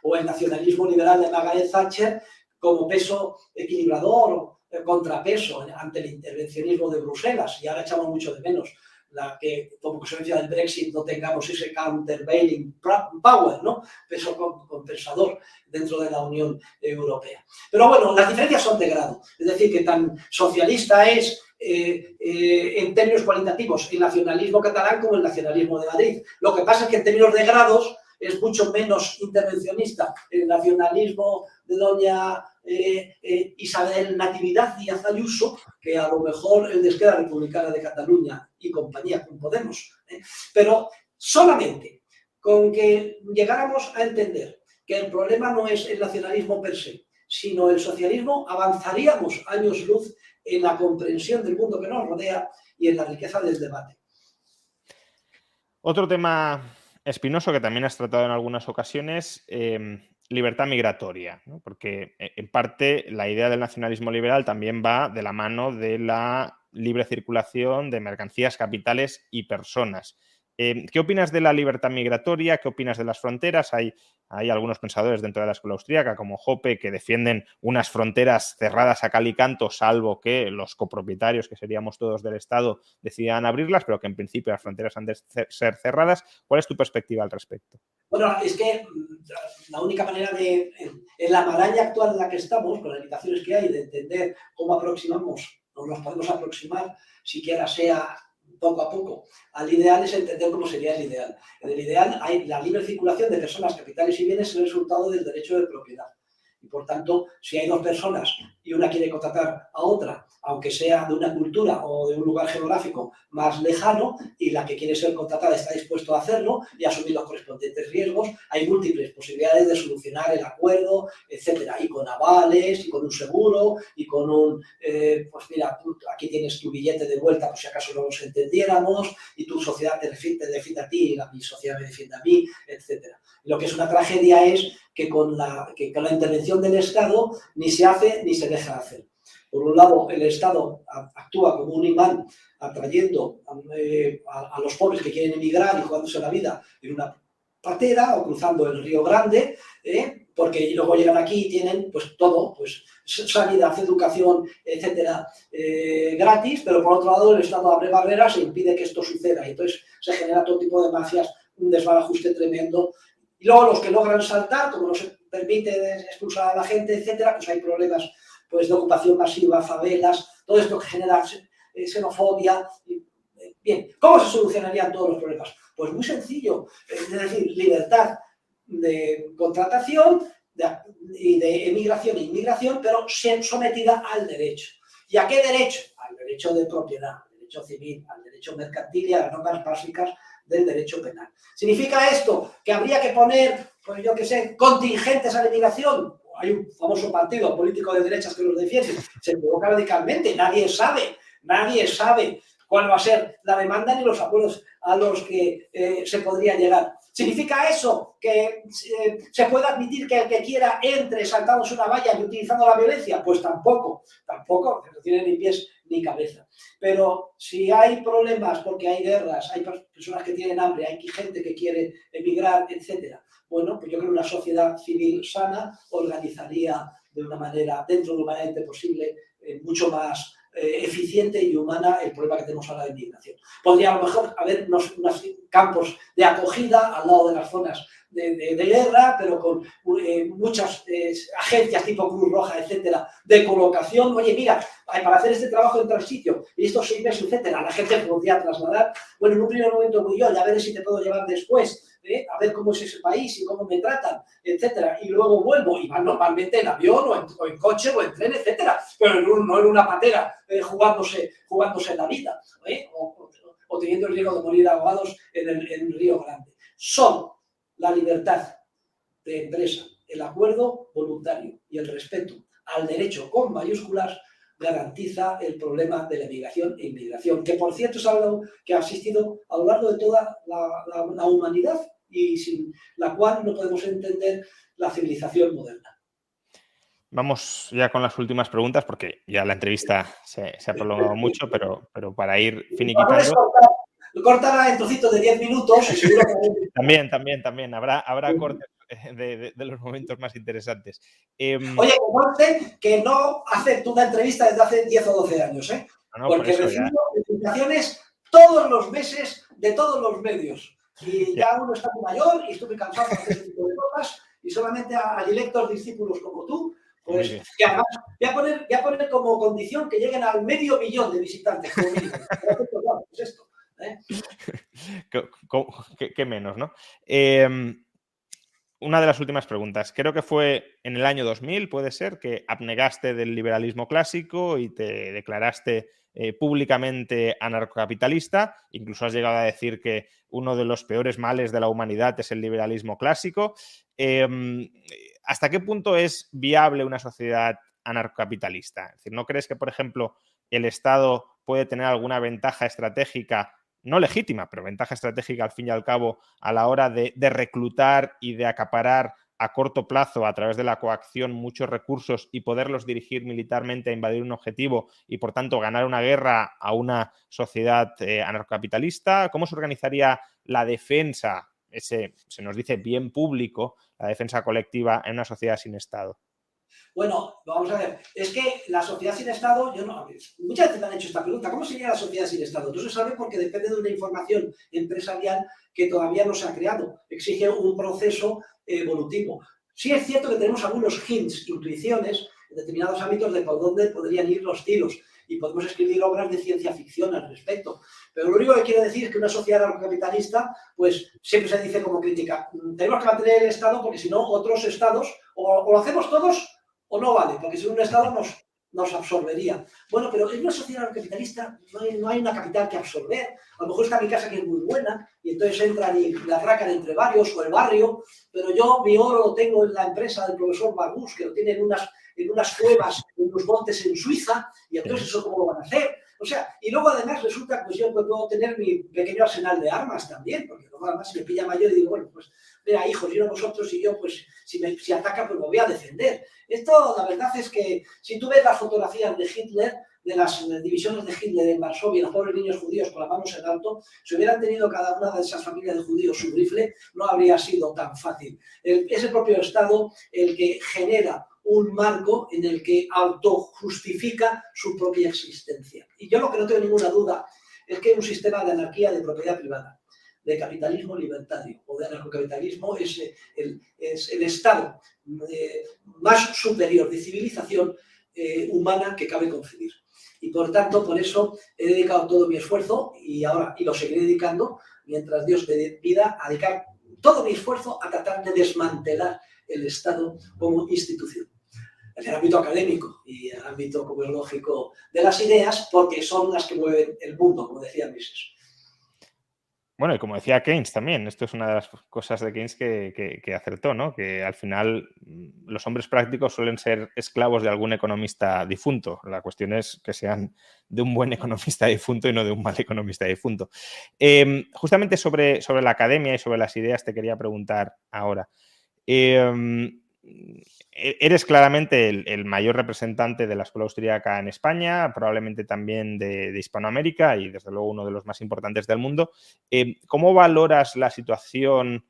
O el nacionalismo liberal de Margaret Thatcher como peso equilibrador o contrapeso ante el intervencionismo de Bruselas, y ahora echamos mucho de menos que como consecuencia del Brexit no tengamos ese countervailing power, ¿no? Peso compensador dentro de la Unión Europea. Pero bueno, las diferencias son de grado, es decir, que tan socialista es en términos cualitativos el nacionalismo catalán como el nacionalismo de Madrid. Lo que pasa es que en términos de grados es mucho menos intervencionista el nacionalismo de doña Isabel Natividad Díaz Ayuso, que a lo mejor el de Esquerra Republicana de Cataluña y compañía con Podemos. Pero solamente con que llegáramos a entender que el problema no es el nacionalismo per se, sino el socialismo, avanzaríamos años luz en la comprensión del mundo que nos rodea y en la riqueza del debate. Otro tema espinoso que también has tratado en algunas ocasiones, libertad migratoria, ¿no? Porque en parte la idea del nacionalismo liberal también va de la mano de la libre circulación de mercancías, capitales y personas. ¿Qué opinas de la libertad migratoria? ¿Qué opinas de las fronteras? Hay algunos pensadores dentro de la escuela austríaca, como Hoppe, que defienden unas fronteras cerradas a cal y canto, salvo que los copropietarios, que seríamos todos del Estado, decidan abrirlas, pero que en principio las fronteras han de ser cerradas. ¿Cuál es tu perspectiva al respecto? Bueno, es que la única manera en la maraña actual en la que estamos, con las limitaciones que hay, de entender cómo aproximamos, o nos podemos aproximar, siquiera sea poco a poco, al ideal, es entender cómo sería el ideal. En el ideal hay la libre circulación de personas, capitales y bienes es el resultado del derecho de propiedad. Y por tanto, si hay dos personas y una quiere contratar a otra, aunque sea de una cultura o de un lugar geográfico más lejano, y la que quiere ser contratada está dispuesto a hacerlo y asumir los correspondientes riesgos, hay múltiples posibilidades de solucionar el acuerdo, etcétera, y con avales, y con un seguro, y con un, pues mira, aquí tienes tu billete de vuelta por si acaso no nos entendiéramos, y tu sociedad te defiende a ti, y mi sociedad me defiende a mí, etcétera. Lo que es una tragedia es que con la intervención del Estado ni se hace ni se deja hacer. Por un lado, el Estado actúa como un imán atrayendo a los pobres que quieren emigrar y jugándose la vida en una patera o cruzando el Río Grande, porque luego llegan aquí y tienen pues todo, pues sanidad, educación, etcétera, gratis, pero por otro lado el Estado abre barreras e impide que esto suceda y entonces se genera todo tipo de mafias, un desbarajuste tremendo. Y luego los que logran saltar, como no se permite expulsar a la gente, etcétera, pues hay problemas pues, de ocupación masiva, favelas, todo esto que genera xenofobia. Bien, ¿cómo se solucionarían todos los problemas? Pues muy sencillo, es decir, libertad de contratación y de emigración e inmigración, pero sometida al derecho. ¿Y a qué derecho? Al derecho de propiedad, al derecho civil, al derecho mercantil y a las normas básicas del derecho penal. ¿Significa esto que habría que poner, pues yo qué sé, contingentes a la inmigración? Hay un famoso partido político de derechas que los defiende, se equivoca radicalmente, nadie sabe cuál va a ser la demanda ni los acuerdos a los que se podría llegar. ¿Significa eso que se puede admitir que el que quiera entre saltándose una valla y utilizando la violencia? Pues tampoco, no tiene ni pies ni cabeza. Pero si hay problemas porque hay guerras, hay personas que tienen hambre, hay gente que quiere emigrar, etcétera, bueno, pues yo creo que una sociedad civil sana organizaría de una manera, dentro de lo humanamente posible, mucho más eficiente y humana el problema que tenemos ahora de inmigración. Podría a lo mejor haber unos campos de acogida al lado de las zonas de guerra, pero con muchas agencias tipo Cruz Roja, etcétera, de colocación. Oye, mira, para hacer este trabajo en tal sitio y estos 6 meses, etcétera, la gente podría trasladar. Bueno, en un primer momento voy yo, ya veré si te puedo llevar después, a ver cómo es ese país y cómo me tratan, etcétera, y luego vuelvo y van normalmente en avión o en coche o en tren, etcétera, pero no en una patera jugándose la vida, o teniendo el riesgo de morir ahogados en el Río Grande. Son la libertad de empresa, el acuerdo voluntario y el respeto al derecho con mayúsculas garantiza el problema de la migración e inmigración, que por cierto es algo que ha existido a lo largo de toda la humanidad y sin la cual no podemos entender la civilización moderna. Vamos ya con las últimas preguntas porque ya la entrevista se ha prolongado mucho, pero para ir finiquitando... Cortará en trocitos de 10 minutos y seguro que... También. Habrá cortes de los momentos más interesantes. Oye, conste que no acepto una entrevista desde hace 10 o 12 años, ¿eh? No, porque recibo notificaciones todos los meses de todos los medios. Y ya uno está muy mayor y estoy muy cansado de hacer ese tipo de cosas y solamente a directos discípulos como tú, pues que además voy a poner como condición que lleguen al 500.000 de visitantes. Como mínimo. Es esto. ¿Qué menos, no? Una de las últimas preguntas. Creo que fue en el año 2000, puede ser, que abnegaste del liberalismo clásico y te declaraste públicamente anarcocapitalista. Incluso has llegado a decir que uno de los peores males de la humanidad es el liberalismo clásico. ¿Hasta qué punto es viable una sociedad anarcocapitalista? Es decir, ¿no crees que, por ejemplo, el Estado puede tener alguna ventaja estratégica, no legítima, pero ventaja estratégica al fin y al cabo a la hora de reclutar y de acaparar a corto plazo a través de la coacción muchos recursos y poderlos dirigir militarmente a invadir un objetivo y por tanto ganar una guerra a una sociedad anarcocapitalista? ¿Cómo se organizaría la defensa, se nos dice bien público, la defensa colectiva en una sociedad sin Estado? Bueno, vamos a ver, es que la sociedad sin Estado, muchas veces me han hecho esta pregunta, ¿cómo sería la sociedad sin Estado? No se sabe porque depende de una información empresarial que todavía no se ha creado, exige un proceso evolutivo. Sí es cierto que tenemos algunos hints, intuiciones, en determinados ámbitos de por dónde podrían ir los tiros y podemos escribir obras de ciencia ficción al respecto. Pero lo único que quiero decir es que una sociedad anarcocapitalista, pues siempre se dice como crítica, tenemos que mantener el Estado porque si no otros estados o lo hacemos todos o no vale, porque si un Estado nos absorbería. Bueno, pero en una sociedad capitalista no hay una capital que absorber. A lo mejor está mi casa que es muy buena y entonces entran y la arrancan entre varios o el barrio, pero yo mi oro lo tengo en la empresa del profesor Barbus, que lo tiene en unas cuevas, en unos montes en Suiza, y entonces eso cómo lo van a hacer. O sea, y luego además resulta que yo puedo tener mi pequeño arsenal de armas también, porque luego además me pilla mayor y digo, bueno, pues mira, hijos, yo vosotros y yo, pues si ataca, pues me voy a defender. Esto, la verdad es que si tú ves las fotografías de Hitler, de las divisiones de Hitler en Varsovia, los pobres niños judíos con las manos en alto, si hubieran tenido cada una de esas familias de judíos su rifle, no habría sido tan fácil. Es el propio Estado el que genera un marco en el que autojustifica su propia existencia. Y yo lo que no tengo ninguna duda es que un sistema de anarquía de propiedad privada, de capitalismo libertario o de anarcocapitalismo es el estado más superior de civilización humana que cabe concebir. Y por tanto, por eso he dedicado todo mi esfuerzo y lo seguiré dedicando, mientras Dios me dé vida, a dedicar todo mi esfuerzo a tratar de desmantelar el Estado como institución. En el ámbito académico y en el ámbito, como es lógico, de las ideas, porque son las que mueven el mundo, como decía Mises. Bueno, y como decía Keynes también, esto es una de las cosas de Keynes que acertó, ¿no? Que al final los hombres prácticos suelen ser esclavos de algún economista difunto. La cuestión es que sean de un buen economista difunto y no de un mal economista difunto. Justamente sobre la academia y sobre las ideas te quería preguntar ahora. Eres claramente el mayor representante de la escuela austríaca en España, probablemente también de Hispanoamérica y desde luego uno de los más importantes del mundo. ¿Cómo valoras la situación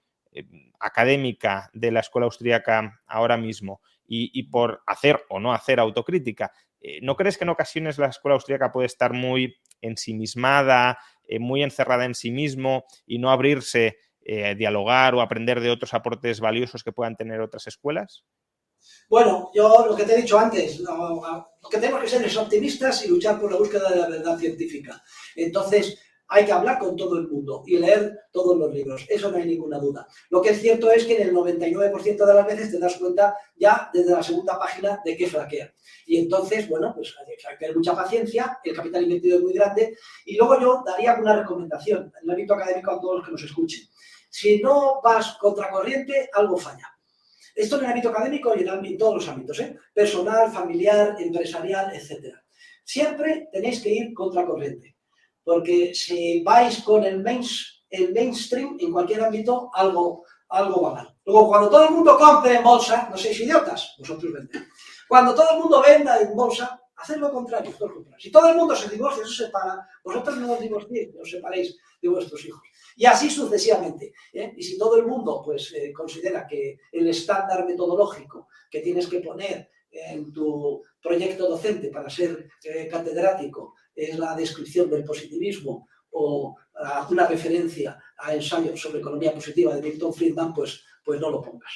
académica de la escuela austríaca ahora mismo? Y por hacer o no hacer autocrítica, ¿no crees que en ocasiones la escuela austríaca puede estar muy ensimismada, muy encerrada en sí mismo y no abrirse dialogar o aprender de otros aportes valiosos que puedan tener otras escuelas? Bueno, yo lo que te he dicho antes, lo que tenemos que ser es optimistas y luchar por la búsqueda de la verdad científica. Entonces, hay que hablar con todo el mundo y leer todos los libros, eso no hay ninguna duda. Lo que es cierto es que en el 99% de las veces te das cuenta ya desde la segunda página de que flaquea. Y entonces, bueno, pues hay que tener mucha paciencia, el capital invertido es muy grande. Y luego yo daría una recomendación en el ámbito académico a todos los que nos escuchen. Si no vas contracorriente, algo falla. Esto en el ámbito académico y en todos los ámbitos, personal, familiar, empresarial, etc. Siempre tenéis que ir contracorriente, porque si vais con el mainstream en cualquier ámbito, algo va mal. Luego, cuando todo el mundo compre en bolsa, no seáis idiotas, vosotros vendéis. Cuando todo el mundo venda en bolsa, haced lo contrario, Si todo el mundo se divorcia, se separa, vosotros no os divorciéis, os separéis de vuestros hijos. Y así sucesivamente. Y si todo el mundo pues, considera que el estándar metodológico que tienes que poner en tu proyecto docente para ser catedrático es la descripción del positivismo o una referencia a ensayos sobre economía positiva de Milton Friedman, pues no lo pongas.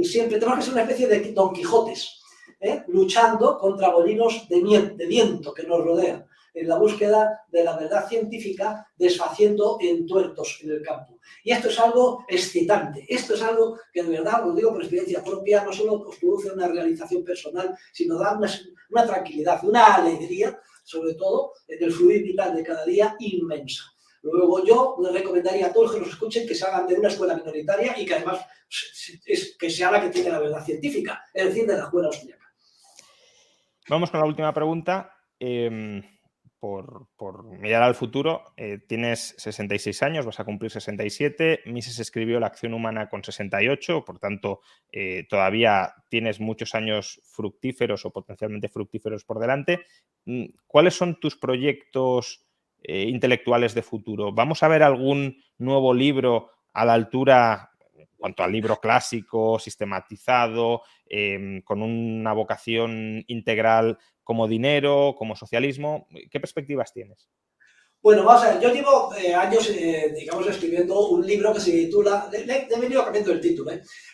Siempre tenemos que ser una especie de Don Quijotes, luchando contra molinos de viento que nos rodean, en la búsqueda de la verdad científica, deshaciendo entuertos en el campo. Y esto es algo excitante, esto es algo que de verdad, os digo por experiencia propia, no solo os produce una realización personal, sino da una tranquilidad, una alegría, sobre todo en el fluir vital de cada día, inmensa. Luego yo les recomendaría a todos que nos escuchen que se hagan de una escuela minoritaria y que además que sea la que tiene la verdad científica, es decir, de la escuela austríaca. Vamos con la última pregunta. Por mirar al futuro, tienes 66 años, vas a cumplir 67. Mises escribió La acción humana con 68, por tanto, todavía tienes muchos años fructíferos o potencialmente fructíferos por delante. ¿Cuáles son tus proyectos intelectuales de futuro? ¿Vamos a ver algún nuevo libro a la altura, en cuanto al libro clásico, sistematizado, con una vocación integral como dinero, como socialismo? ¿Qué perspectivas tienes? Bueno, vamos a ver, yo llevo años, digamos, escribiendo un libro que se titula, he venido cambiando el título,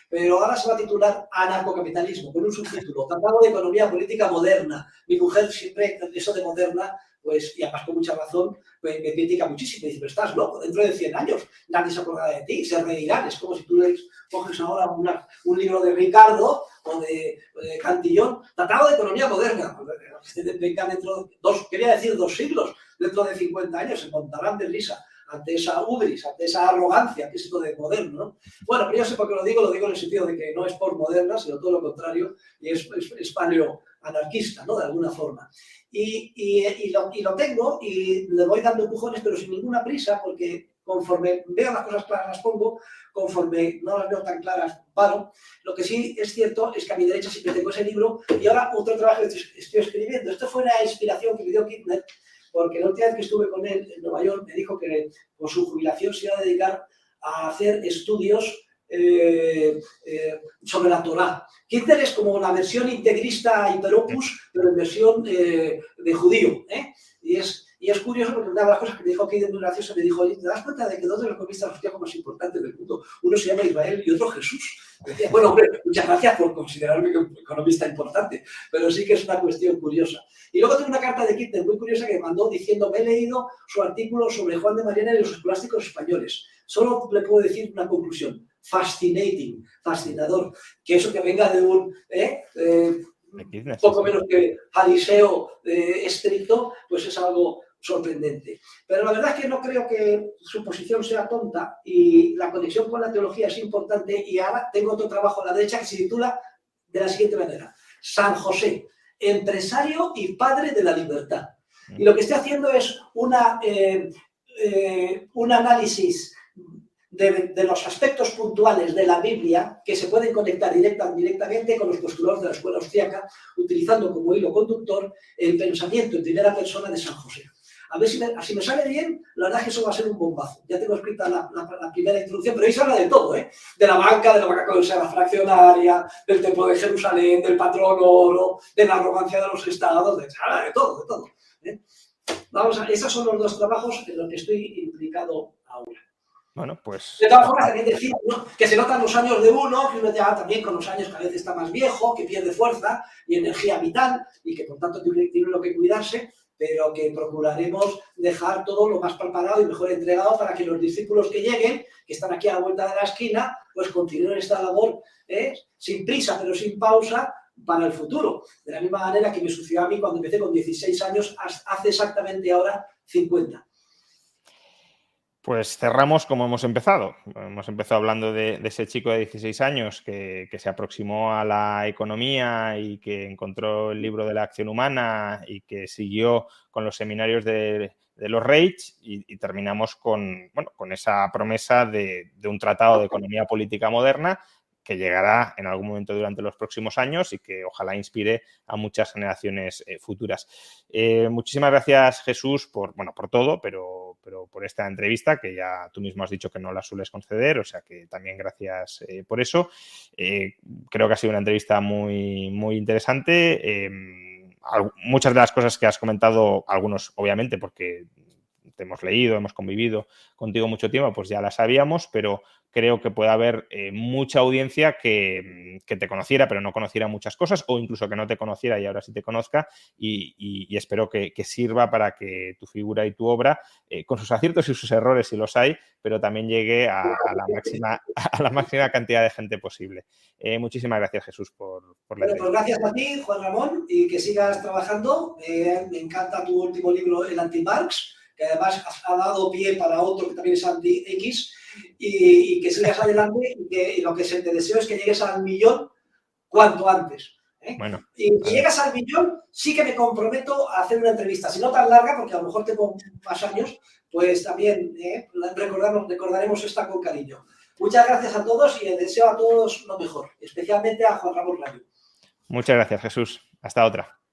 pero ahora se va a titular Anarcocapitalismo, con un subtítulo, Tratado de Economía Política Moderna. Mi mujer siempre, eso de moderna, pues, y además con mucha razón, me critica muchísimo. Me dice, pero estás loco, dentro de 100 años nadie se acordará de ti, se reirán. Es como si tú coges ahora un libro de Ricardo o de Cantillón, Tratado de Economía Moderna. Venga, quería decir 2 siglos, dentro de 50 años se montarán de risa ante esa ubris, ante esa arrogancia que es esto de moderno, ¿no? Bueno, pero yo sé por qué lo digo en el sentido de que no es por moderna, sino todo lo contrario, y es anarquista, ¿no? De alguna forma. Y lo tengo y le voy dando empujones, pero sin ninguna prisa, porque conforme veo las cosas claras las pongo, conforme no las veo tan claras paro. Lo que sí es cierto es que a mi derecha siempre tengo ese libro y ahora otro trabajo que estoy escribiendo. Esto fue una inspiración que me dio Kirchner, porque la última vez que estuve con él en Nueva York me dijo que por su jubilación se iba a dedicar a hacer estudios sobre la Torá. Kirchner es como la versión integrista hiperopus, pero en versión de judío, ¿eh? Y es curioso porque una de las cosas que me dijo Kirchner muy graciosa, me dijo, oye, ¿te das cuenta de que dos de los economistas los tíos más importantes del mundo, uno se llama Israel y otro Jesús? Decía, bueno, hombre, muchas gracias por considerarme un economista importante, pero sí que es una cuestión curiosa. Y luego tengo una carta de Kirchner muy curiosa que me mandó diciendo, me he leído su artículo sobre Juan de Mariana y los escolásticos españoles. Solo le puedo decir una conclusión. Fascinating, fascinador. Que eso que venga de un poco menos que fariseo estricto, pues es algo sorprendente. Pero la verdad es que no creo que su posición sea tonta y la conexión con la teología es importante. Y ahora tengo otro trabajo a la derecha que se titula de la siguiente manera: San José, empresario y padre de la libertad. Y lo que estoy haciendo es un análisis de los aspectos puntuales de la Biblia que se pueden conectar directamente con los postulados de la escuela austriaca, utilizando como hilo conductor el pensamiento en primera persona de San José. A ver si me sale bien, la verdad es que eso va a ser un bombazo. Ya tengo escrita la primera introducción, pero ahí se habla de todo, ¿eh? De la banca conserva fraccionaria, del templo de Jerusalén, del patrón oro, de la arrogancia de los estados, se habla de todo, ¿eh? Vamos a, esos son los dos trabajos en los que estoy implicado ahora. Bueno, pues... De todas formas, también decir, ¿no?, que se notan los años de uno, que uno ya también con los años cada vez está más viejo, que pierde fuerza y energía vital y que por tanto tiene lo que cuidarse, pero que procuraremos dejar todo lo más preparado y mejor entregado para que los discípulos que lleguen, que están aquí a la vuelta de la esquina, pues continúen esta labor, sin prisa pero sin pausa, para el futuro. De la misma manera que me sucedió a mí cuando empecé con 16 años, hace exactamente ahora 50. Pues cerramos como hemos empezado. Hemos empezado hablando de ese chico de 16 años que se aproximó a la economía y que encontró el libro de la acción humana y que siguió con los seminarios de los Reich y terminamos con esa promesa de un tratado de economía política moderna que llegará en algún momento durante los próximos años y que ojalá inspire a muchas generaciones futuras. Muchísimas gracias, Jesús, por todo, pero por esta entrevista, que ya tú mismo has dicho que no la sueles conceder, o sea que también gracias por eso. Creo que ha sido una entrevista muy, muy interesante. Muchas de las cosas que has comentado, algunos obviamente porque te hemos leído, hemos convivido contigo mucho tiempo, pues ya las sabíamos, pero creo que puede haber mucha audiencia que te conociera, pero no conociera muchas cosas, o incluso que no te conociera y ahora sí te conozca, y espero que sirva para que tu figura y tu obra, con sus aciertos y sus errores, si los hay, pero también llegue a la máxima cantidad de gente posible. Muchísimas gracias, Jesús, por la entrevista. Pues gracias a ti, Juan Ramón, y que sigas trabajando. Me encanta tu último libro, El Anti-Marx, que además ha dado pie para otro que también es anti-X, y que sigas adelante, y lo que se te deseo es que llegues al 1.000.000 cuanto antes. Bueno, y si llegas al 1.000.000, sí que me comprometo a hacer una entrevista, si no tan larga, porque a lo mejor tengo más años, pues también recordaremos esta con cariño. Muchas gracias a todos y les deseo a todos lo mejor, especialmente a Juan Ramón Rayo. Muchas gracias, Jesús. Hasta otra.